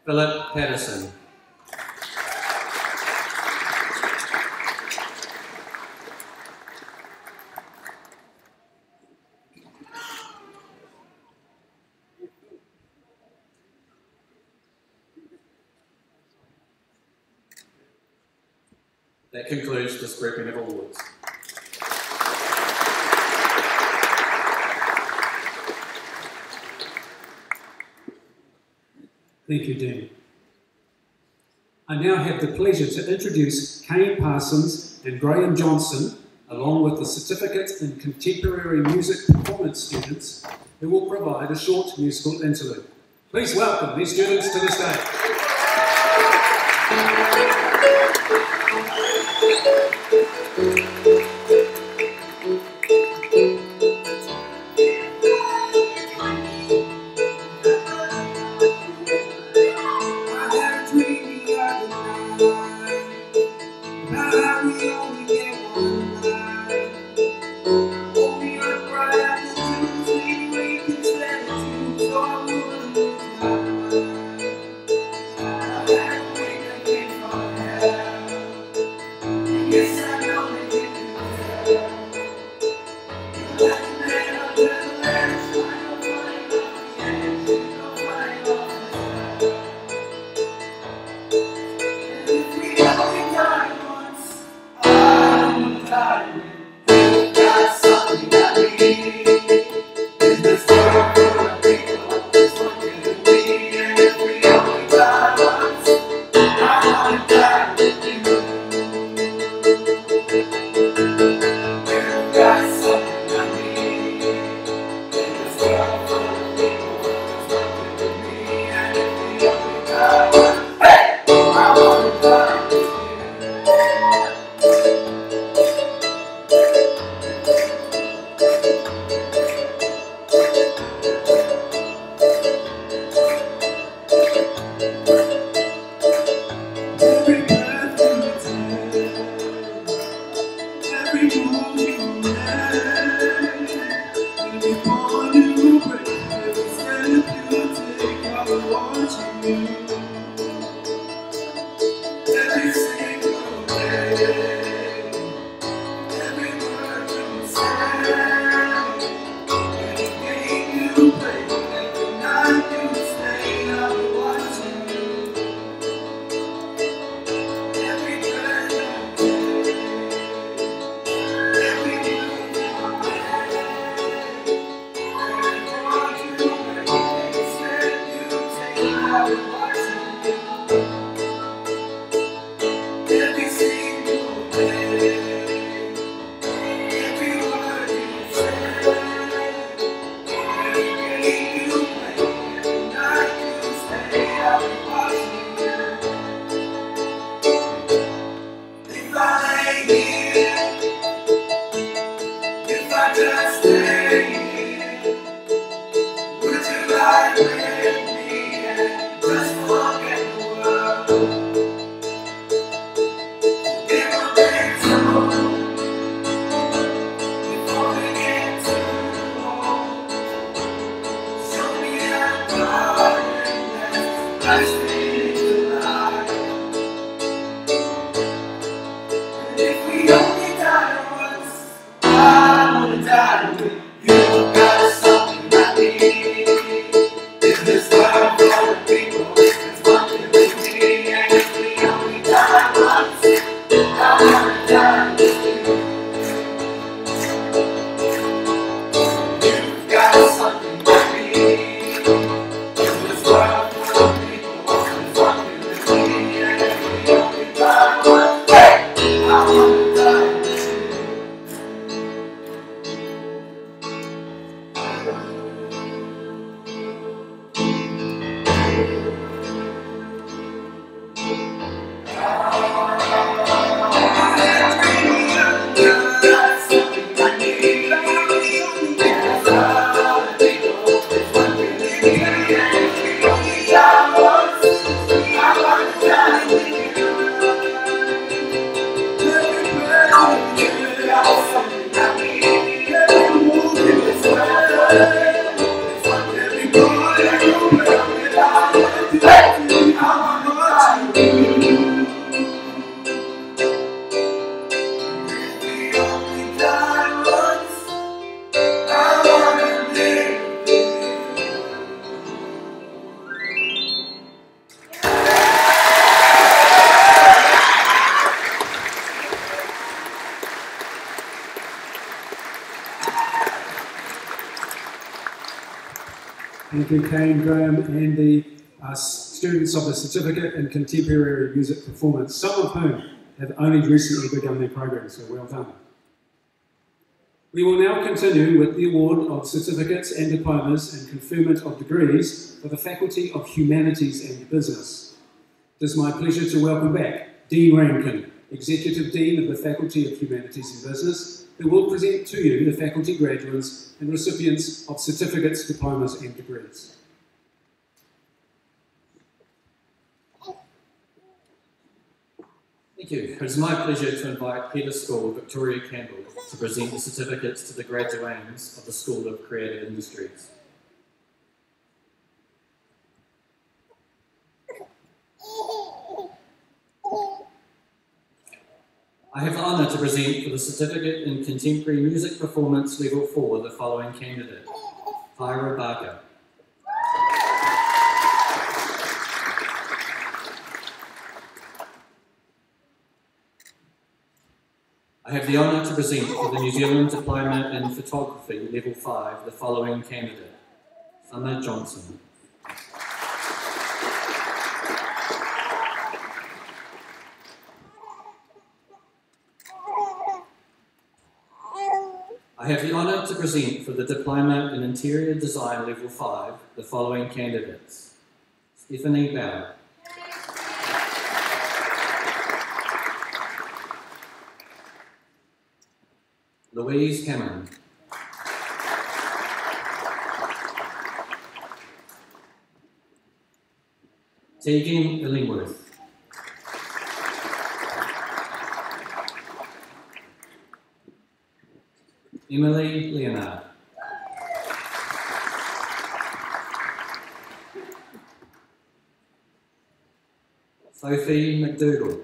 Philip Patterson. That concludes this grouping of awards. Thank you, Dean. I now have the pleasure to introduce Kane Parsons and Graham Johnson, along with the Certificate in Contemporary Music Performance students, who will provide a short musical interlude. Please welcome these students to the stage. Yes, I Every breath you take, every move you make, every bond you break, every step you take, I will watch you. Every single day, every word you say, every game you play, every night you stay, I will watch you. Every breath you take, every move you make, every word you break, every step you take, I will watch you. Every single day, every word you say, every game you play, every night you stay, I will watch you. If I lay here, if I just stay here, would you lie with me and just forget the world? It will take so before we get too old. Show me a garden that's lasting alive. And if we only die once, I wanna die with you. Got something I need. In this world full of people, there's one thing with me. And if we only die once, I wanna die with you. You've got something I need. In this world full of people, there's one thing with me. And if we only die once, hey, I wanna die with you. Thank you, Kane, Graham, and the students of the Certificate in Contemporary Music Performance, some of whom have only recently begun their program, so well done. We will now continue with the award of certificates and diplomas and conferment of degrees for the Faculty of Humanities and Business. It is my pleasure to welcome back Dean Rankin, Executive Dean of the Faculty of Humanities and Business, who will present to you the faculty graduates and recipients of certificates, diplomas and degrees. Thank you. It is my pleasure to invite Head of School, Victoria Campbell, to present the certificates to the graduands of the School of Creative Industries. I have the honour to present for the Certificate in Contemporary Music Performance Level 4 the following candidate: Tyra Barker. I have the honour to present for the New Zealand Diploma in Photography Level 5 the following candidate: Summer Johnson. I have the honour to present for the Diploma in Interior Design Level 5 the following candidates: Stephanie Bauer. Louise Cameron. Tegan Illingworth. Emily Leonard. Sophie McDougall.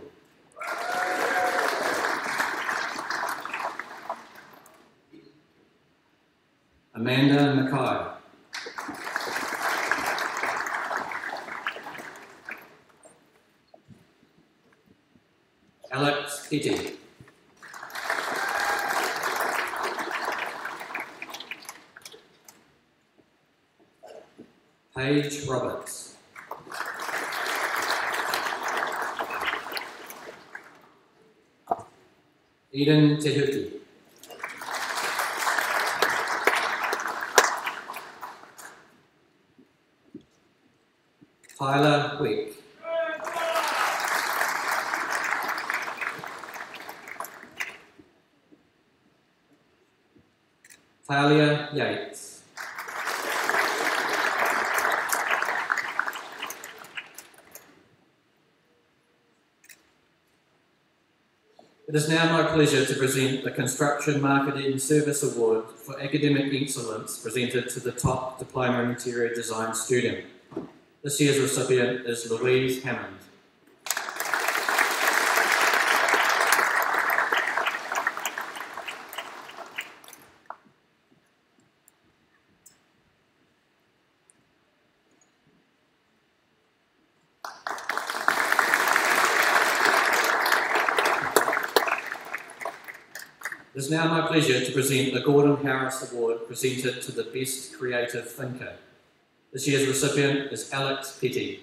Amanda Mackay. Alex Petty. Paige Roberts. Eden Tehuki. Tyler Wick. Talia Yates. It is now my pleasure to present the Construction Marketing Service Award for Academic Excellence presented to the top Diploma in Interior Design student. This year's recipient is Louise Hammond. It is now my pleasure to present the Gordon Harris Award presented to the Best Creative Thinker. This year's recipient is Alex Petty.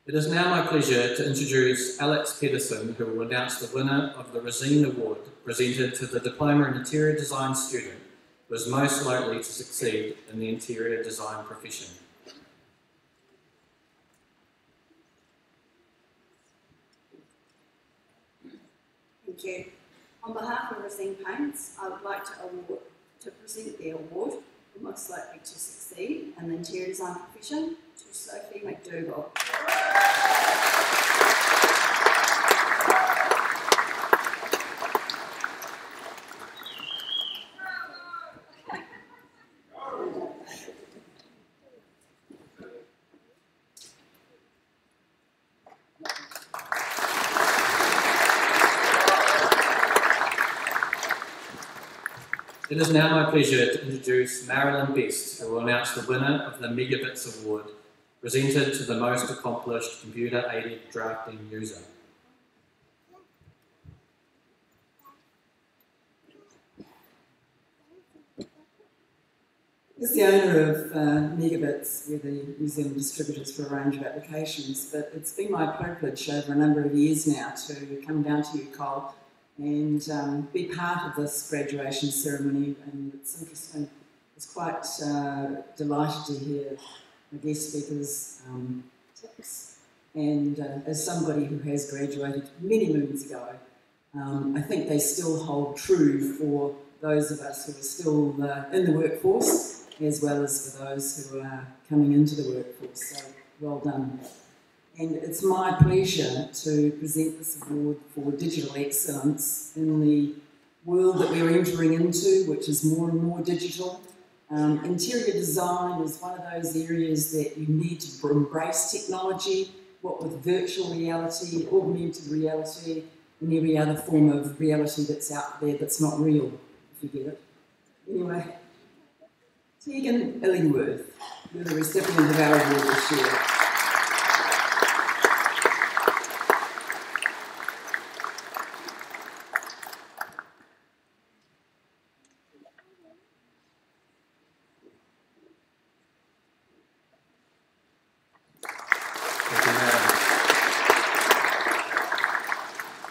It is now my pleasure to introduce Alex Pedersen, who will announce the winner of the Rosine Award presented to the Diploma in Interior Design student who is most likely to succeed in the interior design profession. Thank you. On behalf of Rosine Paints, I would like to present the award for most likely to succeed in the interior design profession to Sophie McDougall. It is now my pleasure to introduce Marilyn Best, who will announce the winner of the Megabits Award, presented to the most accomplished computer-aided drafting user. As the owner of Megabits, we're the New Zealand distributors for a range of applications, but it's been my privilege over a number of years now to come down to UCOL and be part of this graduation ceremony, and it's interesting. It's quite delighted to hear my guest speakers' tips, and as somebody who has graduated many moons ago, I think they still hold true for those of us who are still in the workforce, as well as for those who are coming into the workforce. So well done. And it's my pleasure to present this award for digital excellence in the world that we're entering into, which is more and more digital. Interior design is one of those areas that you need to embrace technology, what with virtual reality, augmented reality, and every other form of reality that's out there that's not real, if you get it. Anyway, Tegan Illingworth, you're the recipient of our award this year.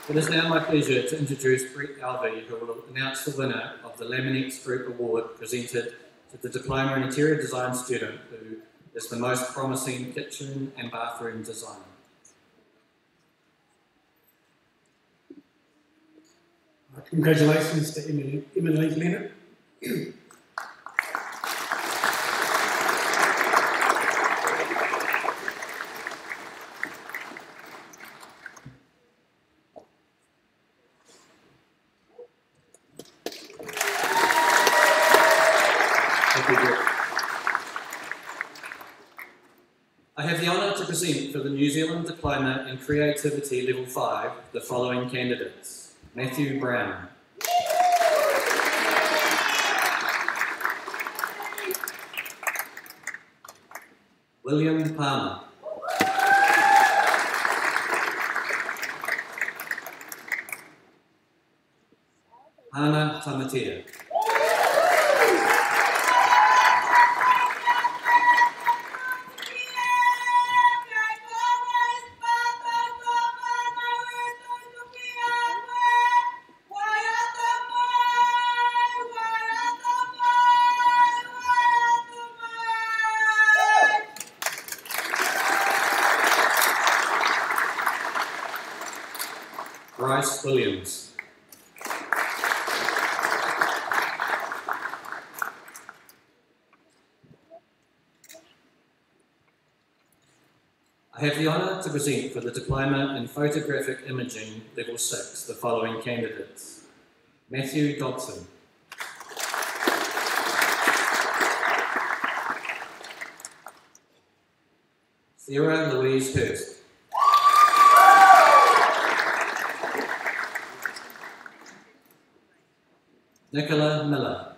It is now my pleasure to introduce Brett Alvey, who will announce the winner of the Laminex Group Award presented to the diploma in interior design student who is the most promising kitchen and bathroom designer. Congratulations to Emily Leonard. I have the honour to present for the New Zealand Diploma in Creativity Level 5 the following candidates. Matthew Brown. William Palmer. Hana Tamatea. Bryce Williams. I have the honour to present for the Diploma in Photographic Imaging Level 6 the following candidates. Matthew Dobson. Sarah Louise Hurst. Nicola Miller.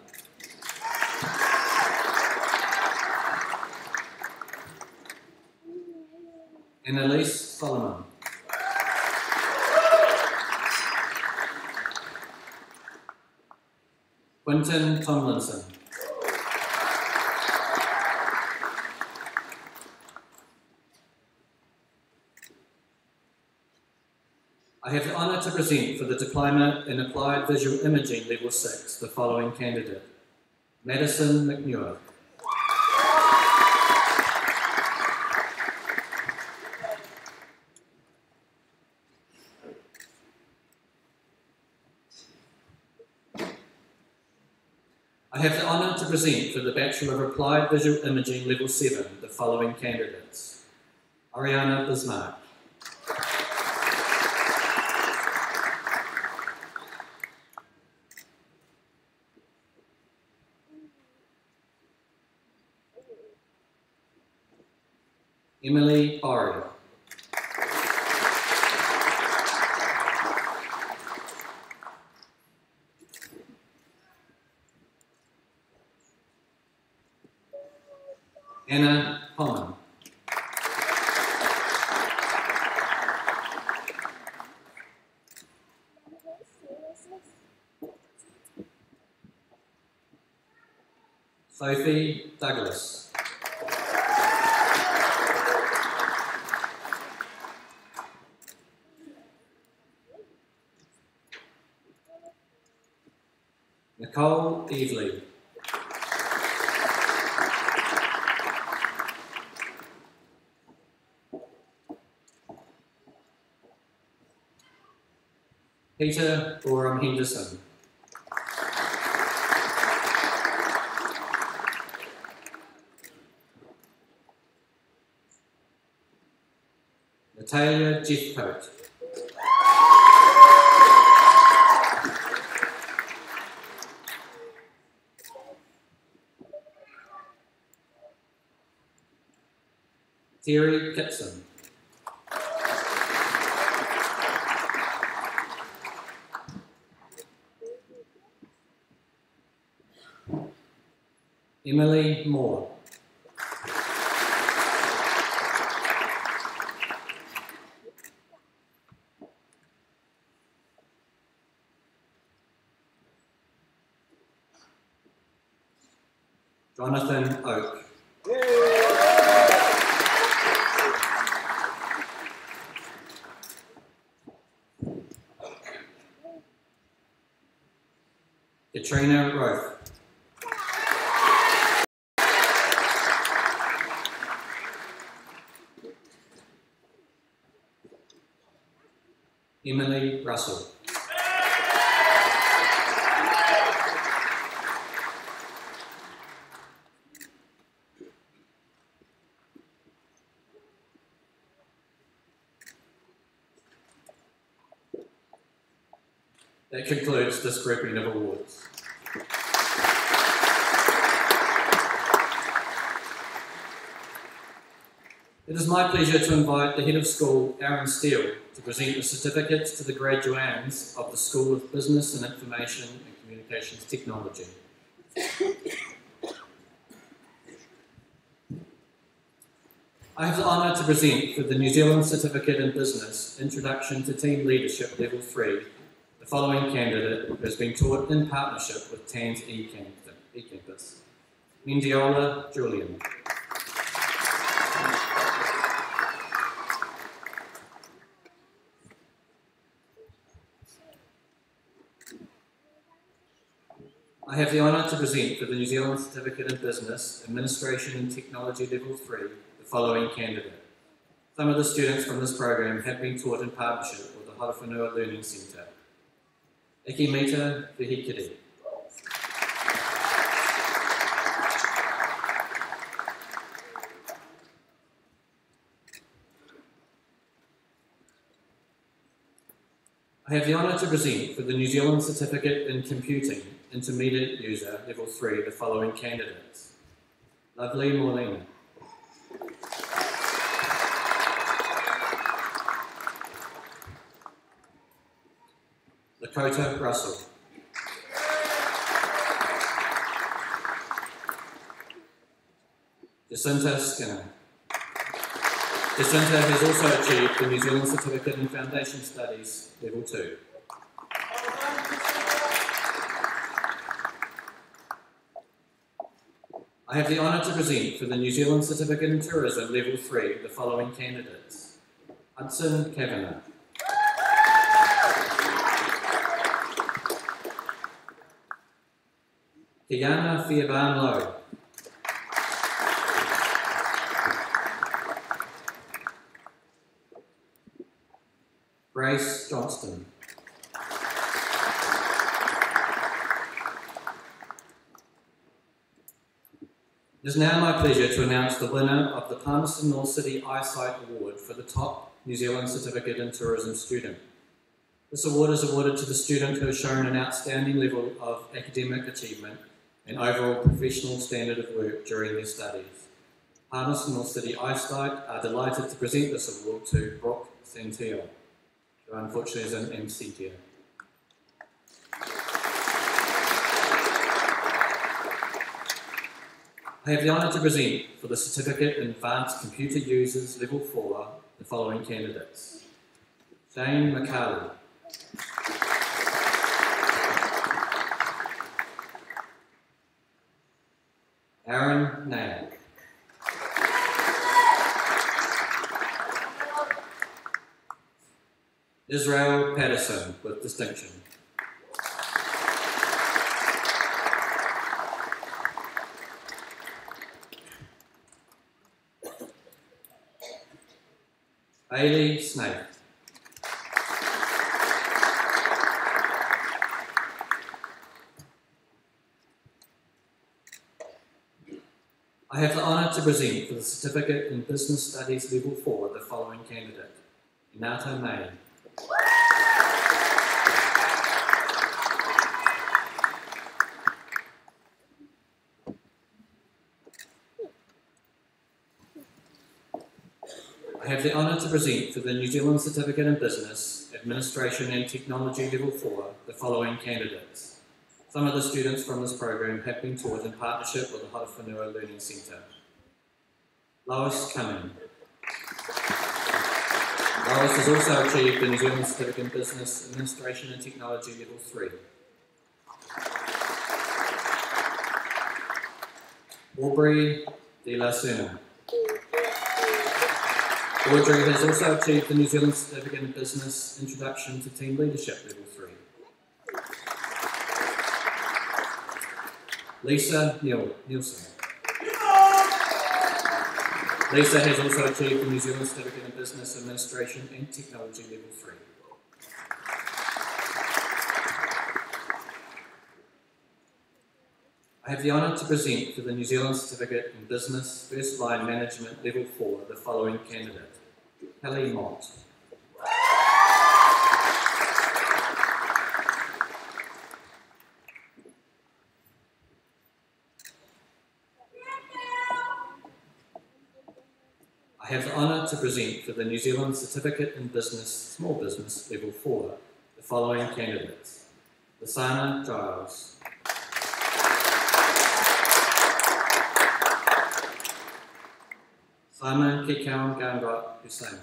Annalise Solomon. Quinton Tomlinson. I have the honour to present for the Diploma in Applied Visual Imaging Level 6 the following candidate. Madison McNewer. I have the honour to present for the Bachelor of Applied Visual Imaging Level 7 the following candidates. Ariana Bismarck. Emily Barry. Anna Common. Sophie Douglas. Nicole Evely. Peter Gorham Henderson. Natalia Jeffcoat. Terry Kitson. Emily Moore. Jonathan Oak. Katrina Roth. Emily Russell. That concludes this grouping of awards. It is my pleasure to invite the Head of School, Aaron Steele, to present the certificates to the graduands of the School of Business and Information and Communications Technology. I have the honour to present for the New Zealand Certificate in Business, Introduction to Team Leadership Level 3, the following candidate who has been taught in partnership with TAN's eCampus, Mendiola Julian. I have the honour to present for the New Zealand Certificate in Business, Administration and Technology Level 3, the following candidate. Some of the students from this program have been taught in partnership with the Horowhenua Learning Centre. Ikemita Vihikiri. I have the honour to present for the New Zealand Certificate in Computing, Intermediate User Level 3, the following candidates. Lovely Morlina. Lakota Russell. Jacinta Skinner. Jacinta has also achieved the New Zealand Certificate in Foundation Studies Level 2. I have the honour to present for the New Zealand Certificate in Tourism Level 3 the following candidates. Hudson Kavanagh. Kiana Fiaban Lowe. Grace Johnston. It is now my pleasure to announce the winner of the Palmerston North City Eyesight Award for the top New Zealand Certificate in Tourism student. This award is awarded to the student who has shown an outstanding level of academic achievement and overall professional standard of work during their studies. Palmerston North City Eyesight are delighted to present this award to Brooke Santillo, who unfortunately is an MC here. I have the honour to present for the Certificate in Advanced Computer Users Level 4 the following candidates. Shane McCarley. Aaron Nail. Israel Patterson with distinction. Bailey Snake. I have the honour to present for the Certificate in Business Studies Level 4 the following candidate, Inata May. I have the honour to present for the New Zealand Certificate in Business, Administration and Technology Level 4 the following candidates. Some of the students from this program have been taught in partnership with the Horowhenua Learning Centre. Lois Cumming. Lois has also achieved the New Zealand Certificate in Business, Administration and Technology Level 3. Aubrey De La Serna. Audrey has also achieved the New Zealand Certificate in Business, Introduction to Team Leadership Level 3. Lisa Nielsen. Lisa has also achieved the New Zealand Certificate in Business, Administration and Technology Level 3. I have the honour to present for the New Zealand Certificate in Business First Line Management Level 4 the following candidate: Kelly Mott. I have the honour to present for the New Zealand Certificate in Business Small Business Level 4 the following candidates: Lasana Giles. Simon Kikaun Gandrat Hussein.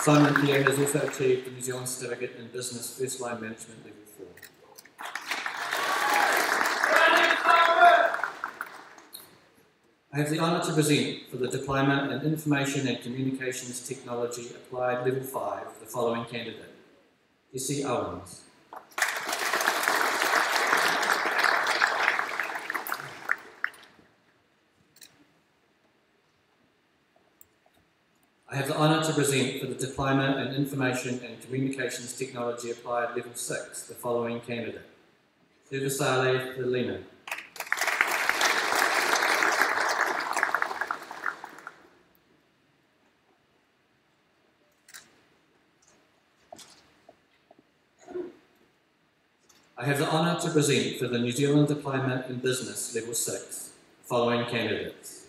Simon Kia has also achieved the New Zealand Certificate in Business First Line Management Level 4. I have the honour to present for the Diploma in Information and Communications Technology Applied Level 5 the following candidate: Jesse Owens. I have the honour to present for the Diploma in Information and Communications Technology Applied Level 6 the following candidate: Suvasale Lilina. I have the honour to present for the New Zealand Diploma in Business Level 6 the following candidates: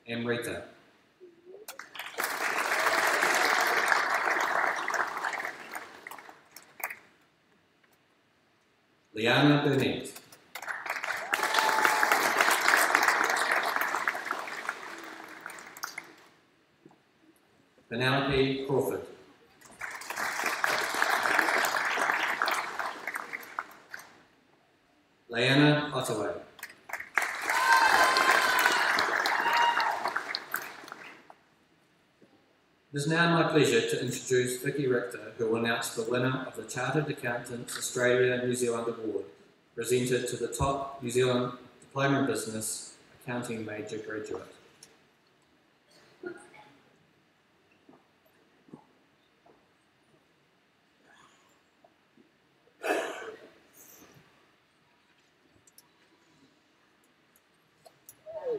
Amrita. Liana Burnett. Penelope Crawford. Leanna Ottaway. It is now my pleasure to introduce Vicky Richter, who will announce the winner of the Chartered Accountants Australia-New Zealand Award, presented to the top New Zealand Diploma in Business Accounting Major graduate.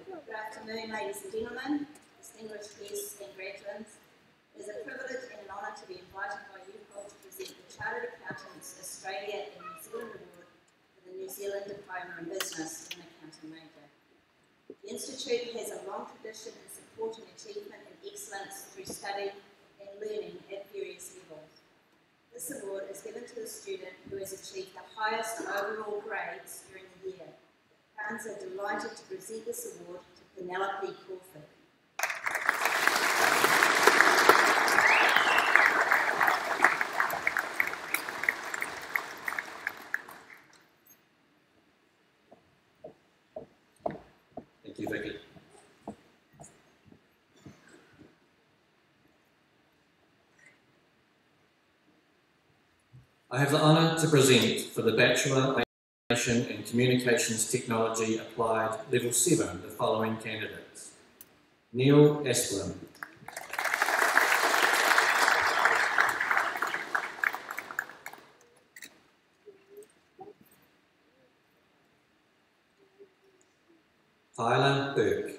Good afternoon, ladies and gentlemen, distinguished guests and graduates. It is a privilege and an honour to be invited by UCOL to present the Chartered Accountants Australia and New Zealand Award for the New Zealand Diploma in Business and Accounting Major. The Institute has a long tradition in supporting achievement and excellence through study and learning at various levels. This award is given to the student who has achieved the highest overall grades during the year. Parents are delighted to present this award to Penelope Crawford. Thank you, Vicky. I have the honour to present for the Bachelor in Communications Technology Applied Level 7 the following candidates: Neil Asplin. Tyler Burke.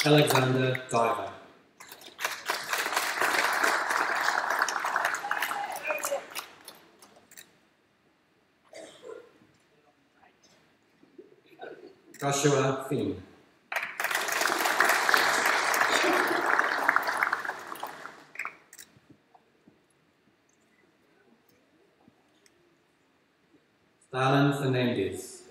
Alexander Diver. Joshua Finn. Stalin Fernandez.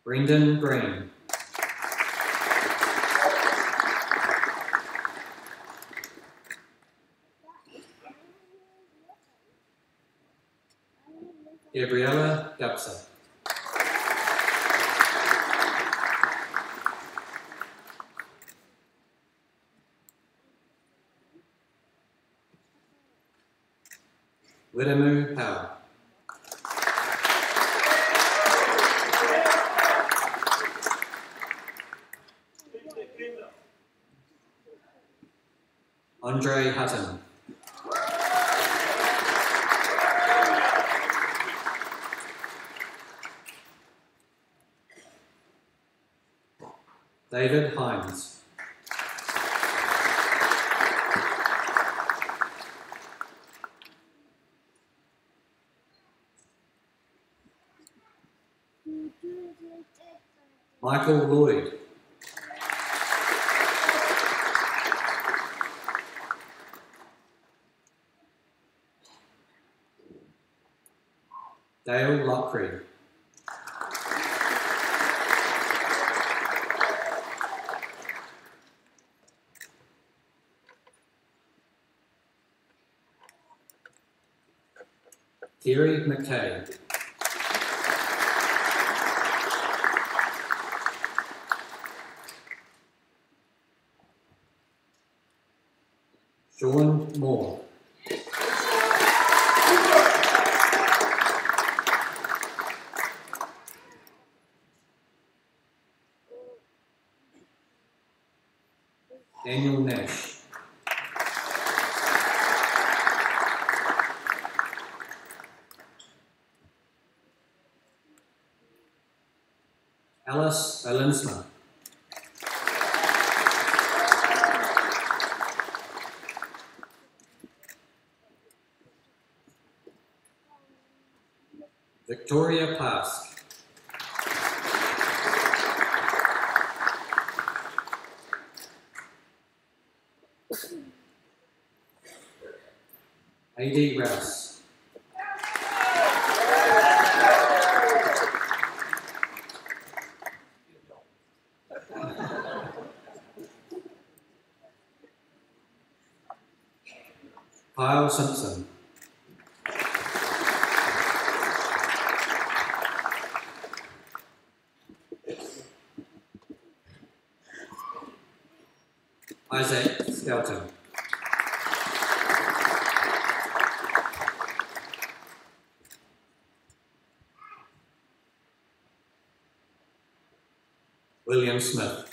Brendan Green. Gabriella Gupsa. Widemu Howard. Andre Hutton. David Hines. Michael Lloyd. Dale Lockery. Terry McKay. Sean Moore. Daniel Nash. Alice Alinsma. Victoria Pask. A.D. Rouse. Kyle Simpson. Isaac Skelton. William Smith.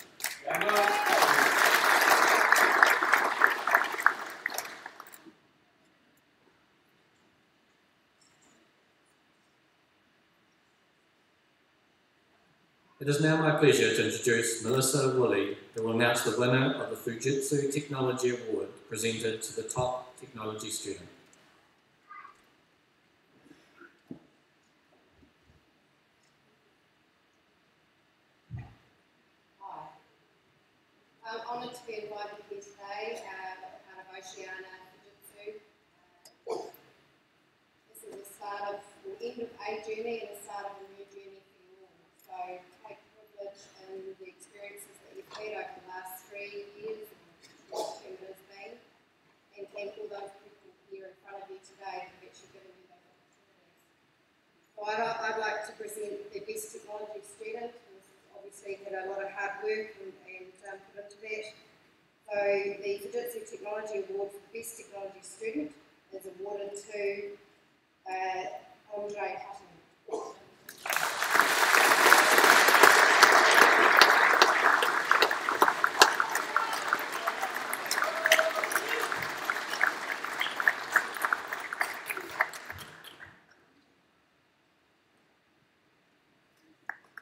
It is now my pleasure to introduce Melissa Woolley, who will announce the winner of the Fujitsu Technology Award presented to the top technology student. Hi. I'm honoured to be invited here today as part of Oceana Fujitsu. This is the start of the end of a journey and the start of a new journey for you all. So take privilege in the experiences that you've had over the last 3 years and what it has been, and thank all those people here in front of you today who have actually given you those opportunities. So I'd like to present the best technology student. Obviously had a lot of hard work and put into that. So the Fujitsu Technology Award for the Best Technology Student is awarded to Andre Hutton.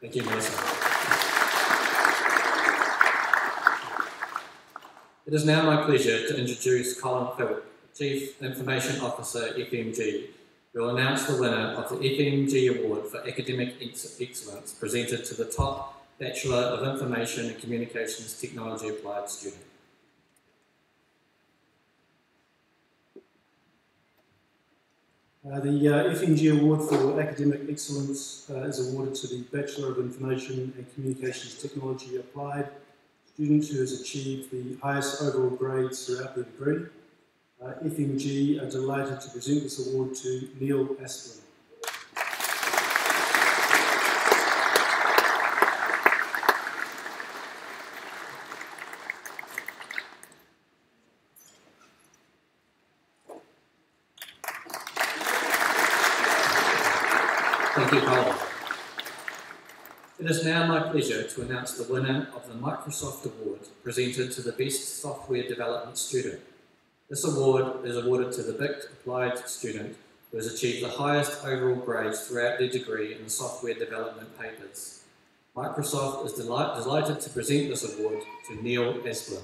Thank you, Melissa. It is now my pleasure to introduce Colin Phillip, Chief Information Officer, FMG, who will announce the winner of the FMG Award for Academic Excellence presented to the top Bachelor of Information and Communications Technology Applied student. The FNG Award for Academic Excellence is awarded to the Bachelor of Information and Communications Technology Applied student who has achieved the highest overall grades throughout the degree. FNG are delighted to present this award to Neil Asplin. Thank you, Colin. It is now my pleasure to announce the winner of the Microsoft Award presented to the Best Software Development Student. This award is awarded to the BICT Applied student who has achieved the highest overall grades throughout their degree in the software development papers. Microsoft is delighted to present this award to Neil Asplin.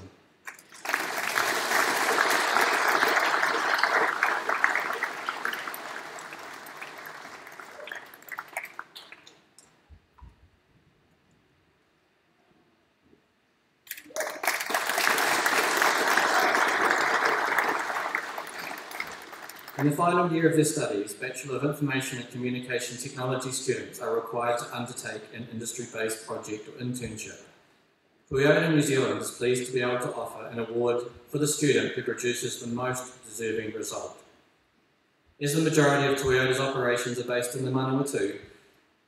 In the final year of their studies, Bachelor of Information and Communication Technology students are required to undertake an industry-based project or internship. Toyota New Zealand is pleased to be able to offer an award for the student who produces the most deserving result. As the majority of Toyota's operations are based in the Manawatu,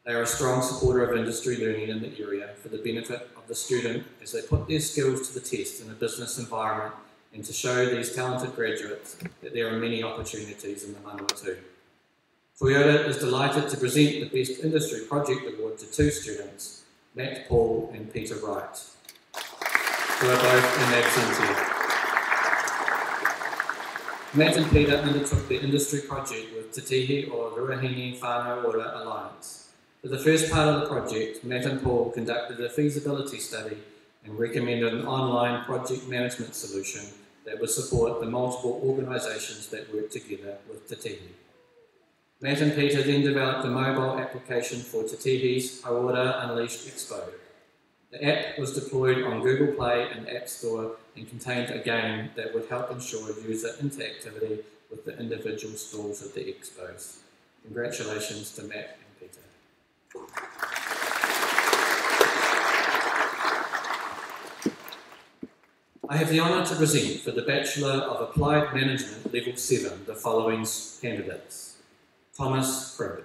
they are a strong supporter of industry learning in the area for the benefit of the student as they put their skills to the test in a business environment and to show these talented graduates that there are many opportunities in the Manawatu. Toyota is delighted to present the Best Industry Project Award to two students, Matt Paul and Peter Wright, who are both in absentia. Matt and Peter undertook the industry project with Te Tihi o Ruahine Whānau Ora Alliance. For the first part of the project, Matt and Paul conducted a feasibility study and recommended an online project management solution that would support the multiple organisations that work together with Te Tihi. Matt and Peter then developed a mobile application for Te Tihi's Hauora Unleashed Expo. The app was deployed on Google Play and App Store and contained a game that would help ensure user interactivity with the individual stalls at the expos. Congratulations to Matt and Peter. I have the honour to present for the Bachelor of Applied Management Level 7 the following candidates. Thomas Cribb.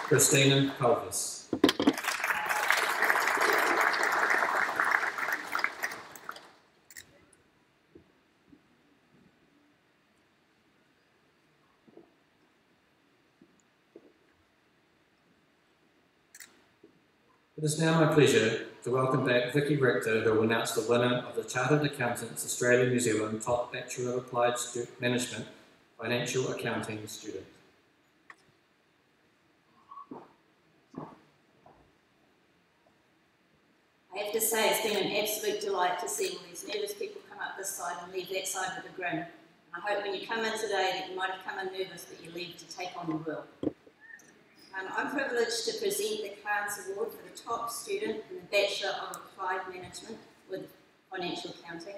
Christina Calvis. It is now my pleasure to welcome back Vicky Richter, who will announce the winner of the Chartered Accountants Australia New Zealand Top Bachelor of Applied Management Financial Accounting student. I have to say it's been an absolute delight to see all these nervous people come up this side and leave that side with a grin. And I hope when you come in today that you might have come in nervous, but you leave to take on the world. I'm privileged to present the Clarence Award for the top student in the Bachelor of Applied Management with Financial Accounting.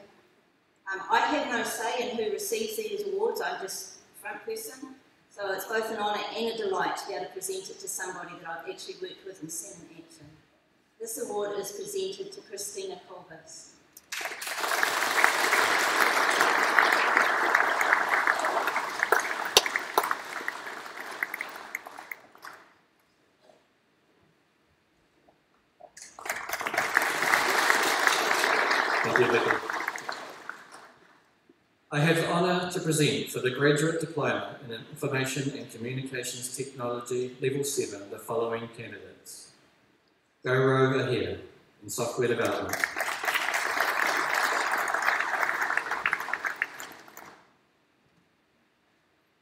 I have no say in who receives these awards, I'm just a front person. So it's both an honour and a delight to be able to present it to somebody that I've actually worked with and seen in action. This award is presented to Christina Colvis. Thank you, Vicky. I have the honour to present for the Graduate Diploma in Information and Communications Technology Level 7 the following candidates. Gaurav Ahir in Software Development.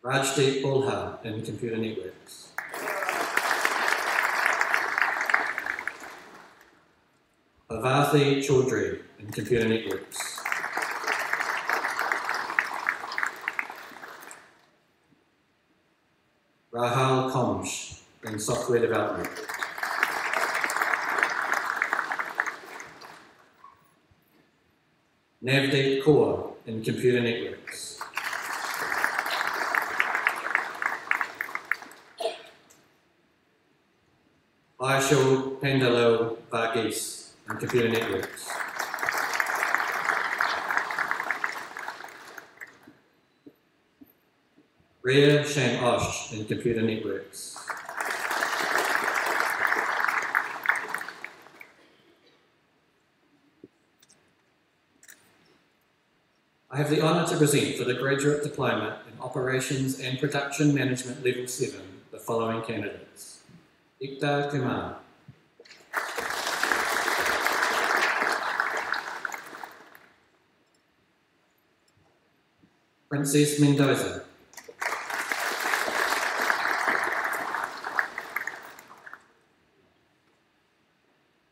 Rajdeep Bulha in Computer Networks. Bhavathi Chaudhary in Computer Networks. Rahul Komsh in Software Development. Navdeep Kaur in Computer Networks. Aishul Pandalo Varghese in Computer Networks. Rhea Shan Osh in Computer Networks. I have the honour to present for the Graduate Diploma in Operations and Production Management Level 7 the following candidates. Ekta Kumar. Princess Mendoza.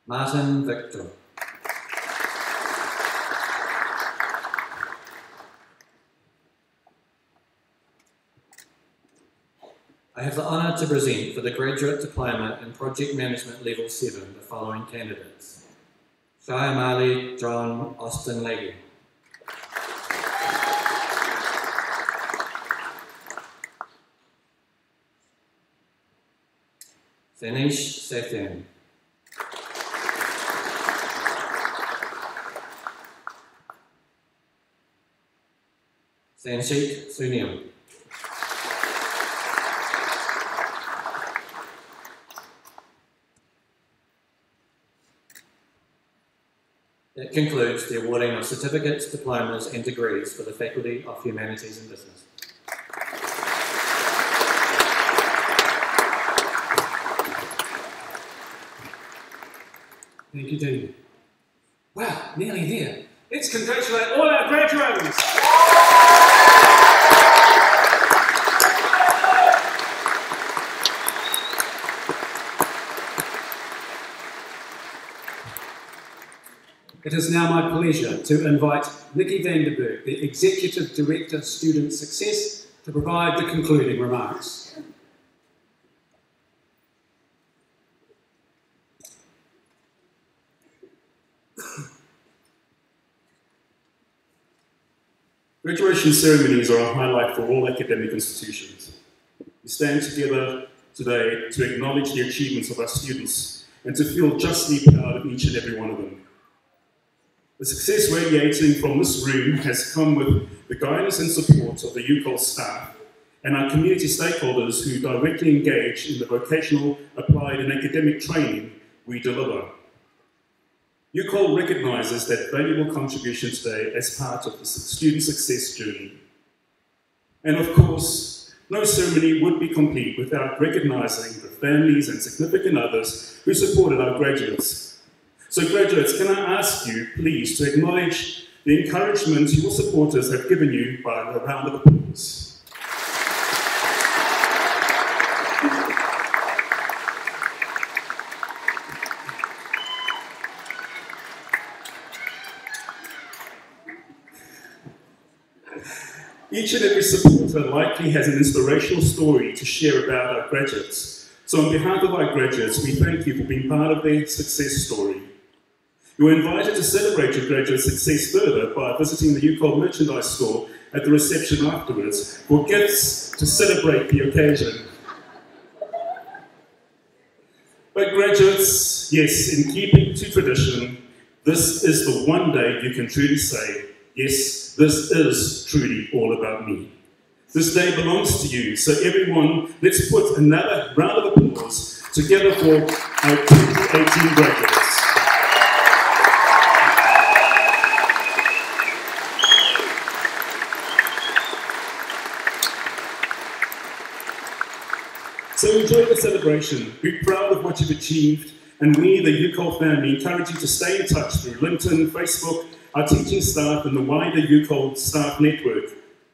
Martin Victor. I have the honour to present for the Graduate Diploma in Project Management Level 7 the following candidates. Shyamali John Austin Legge. Sanish Satyan. Sanshik Sunil. That concludes the awarding of certificates, diplomas and degrees for the Faculty of Humanities and Business. Thank you, Dean. Wow, nearly there. Let's congratulate all our graduates. It is now my pleasure to invite Nikki Vanderberg, the Executive Director, Student Success, to provide the concluding remarks. Graduation ceremonies are a highlight for all academic institutions. We stand together today to acknowledge the achievements of our students and to feel justly proud of each and every one of them. The success radiating from this room has come with the guidance and support of the UCOL staff and our community stakeholders who directly engage in the vocational, applied and academic training we deliver. UCOL recognises that valuable contribution today as part of the student success journey. And of course, no ceremony would be complete without recognising the families and significant others who supported our graduates. So graduates, can I ask you, please, to acknowledge the encouragement your supporters have given you by a round of applause. Each and every supporter likely has an inspirational story to share about our graduates. So on behalf of our graduates, we thank you for being part of their success story. You are invited to celebrate your graduate success further by visiting the UCOL merchandise store at the reception afterwards for gifts to celebrate the occasion. But graduates, yes, in keeping to tradition, this is the one day you can truly say, yes, this is truly all about me. This day belongs to you, so everyone, let's put another round of applause together for our 2018 graduates. So enjoy the celebration, be proud of what you've achieved, and we, the UCOL family, encourage you to stay in touch through LinkedIn, Facebook, our teaching staff and the wider UCOL staff network.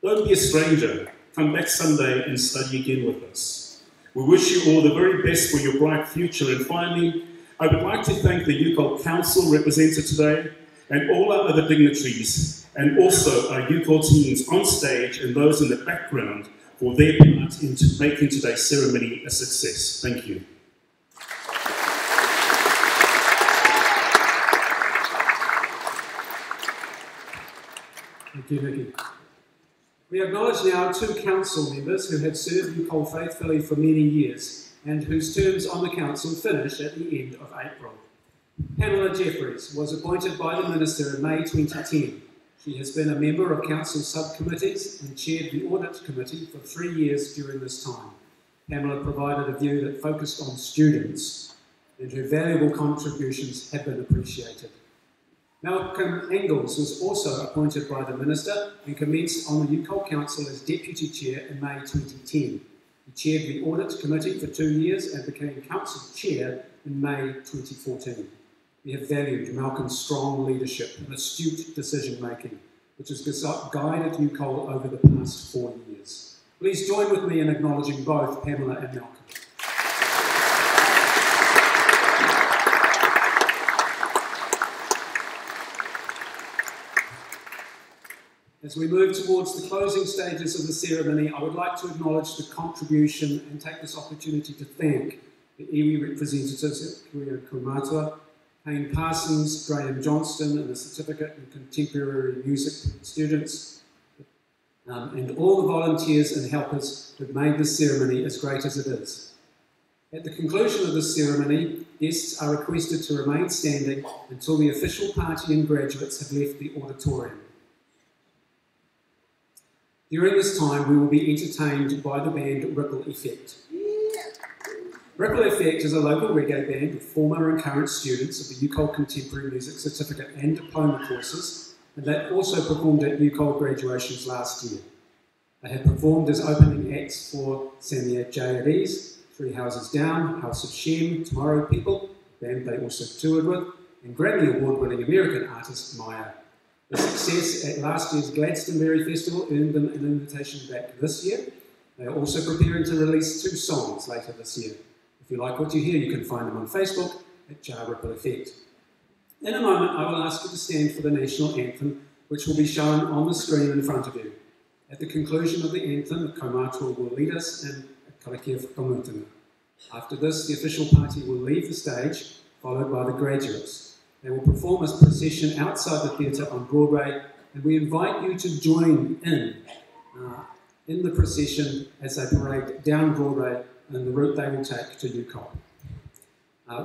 Don't be a stranger. Come back Sunday and study again with us. We wish you all the very best for your bright future. And finally, I would like to thank the UCOL Council represented today and all our other dignitaries, and also our UCOL teams on stage and those in the background for their part in making today's ceremony a success. Thank you. Thank you, Nikki. We acknowledge now 2 council members who have served UCOL faithfully for many years and whose terms on the council finish at the end of April. Pamela Jeffries was appointed by the Minister in May 2010. She has been a member of council subcommittees and chaired the Audit Committee for 3 years during this time. Pamela provided a view that focused on students, and her valuable contributions have been appreciated. Malcolm Engels was also appointed by the Minister and commenced on the UCOL Council as Deputy Chair in May 2010. He chaired the Audit Committee for 2 years and became Council Chair in May 2014. We have valued Malcolm's strong leadership and astute decision-making, which has guided UCOL over the past 4 years. Please join with me in acknowledging both Pamela and Malcolm. As we move towards the closing stages of the ceremony, I would like to acknowledge the contribution and take this opportunity to thank the iwi representatives at Korea and Kaumatua, Kane Parsons, Graham Johnston, and the Certificate in Contemporary Music students, and all the volunteers and helpers who have made this ceremony as great as it is. At the conclusion of this ceremony, guests are requested to remain standing until the official party and graduates have left the auditorium. During this time, we will be entertained by the band Ripple Effect. Ripple Effect is a local reggae band with former and current students of the UCOL Contemporary Music Certificate and Diploma courses, and they also performed at UCOL graduations last year. They have performed as opening acts for Samia Jayades, Three Houses Down, House of Shem, Tomorrow People, a band they also toured with, and Grammy Award-winning American artist Maya. The success at last year's Glastonbury Festival earned them an invitation back this year. They are also preparing to release 2 songs later this year. If you like what you hear, you can find them on Facebook at Jar Ripple Effect. In a moment, I will ask you to stand for the national anthem, which will be shown on the screen in front of you. At the conclusion of the anthem, the Kaumatua will lead us in a karakia whakamutunga. After this, the official party will leave the stage, followed by the graduates. They will perform a procession outside the theatre on Broadway, and we invite you to join in the procession as they parade down Broadway and the route they will take to UCOL.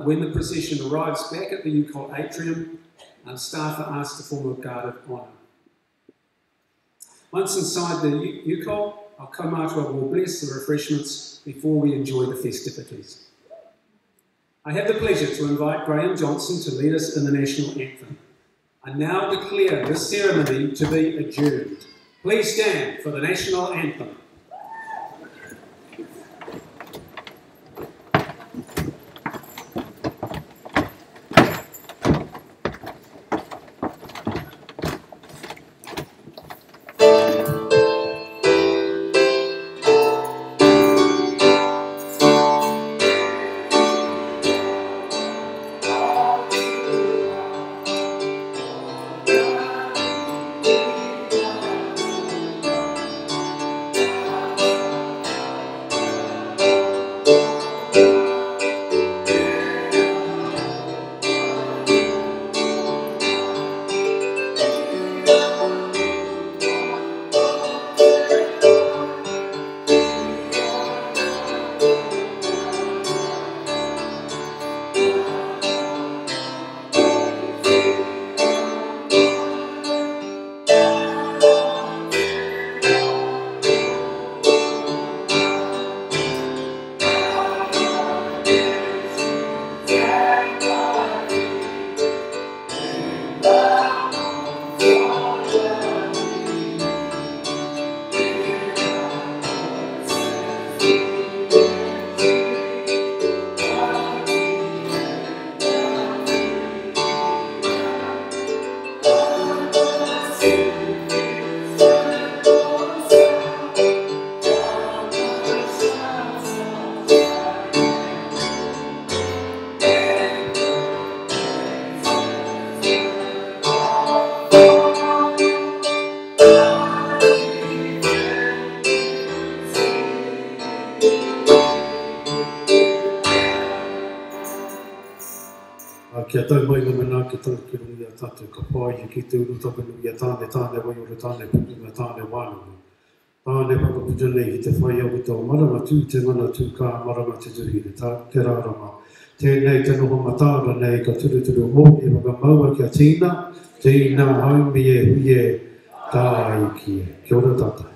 When the procession arrives back at the UCOL atrium, staff are asked to form a guard of honour. Once inside the UCOL, our Kaumatua will bless the refreshments before we enjoy the festivities. I have the pleasure to invite Graham Johnson to lead us in the national anthem. I now declare this ceremony to be adjourned. Please stand for the national anthem. Kia tau mai ngā mana ki tau ki rungi a tātou ka pāi ki te uru taka nui a tāne wai ora tāne pukunga tāne wānanga. Tāne whakaputa nei ki te whai au ki tau marama tū te mana tū kā marama te tuhire te rārama. Tēnei te noho matāra nei ka turuturu hō e waka maua kia tīna haumi e hui e tā iki e. Kia ora tātai.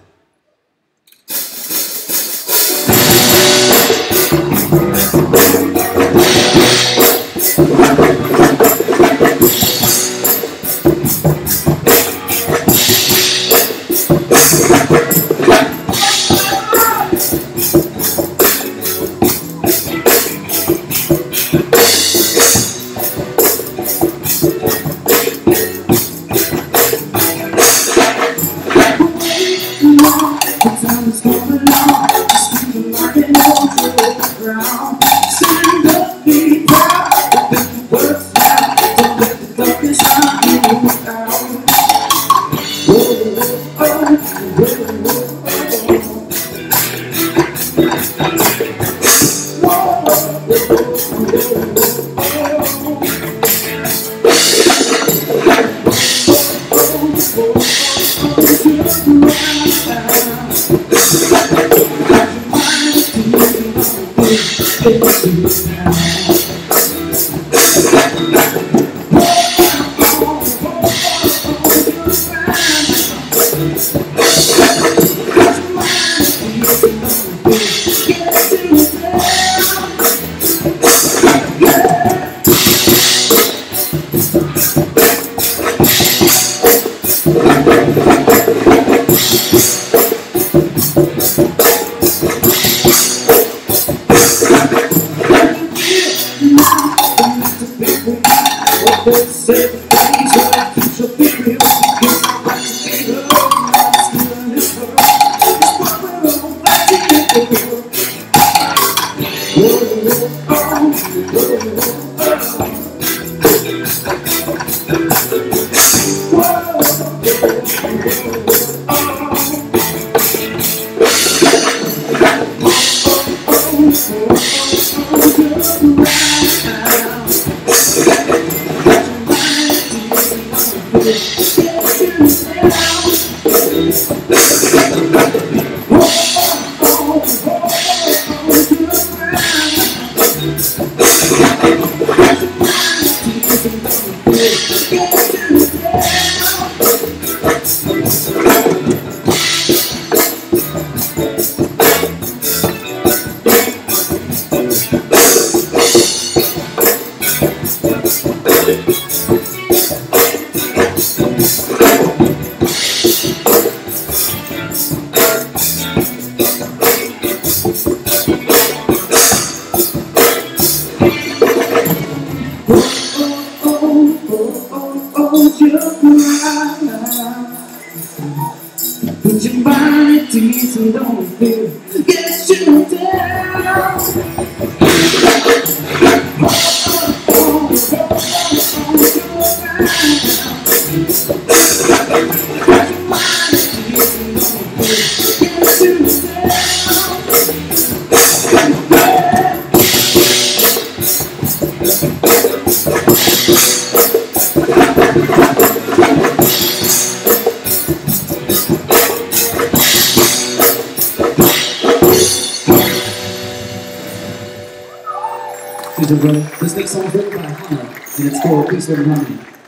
This next song is written by Hannah, and it's called Peace and Harmony.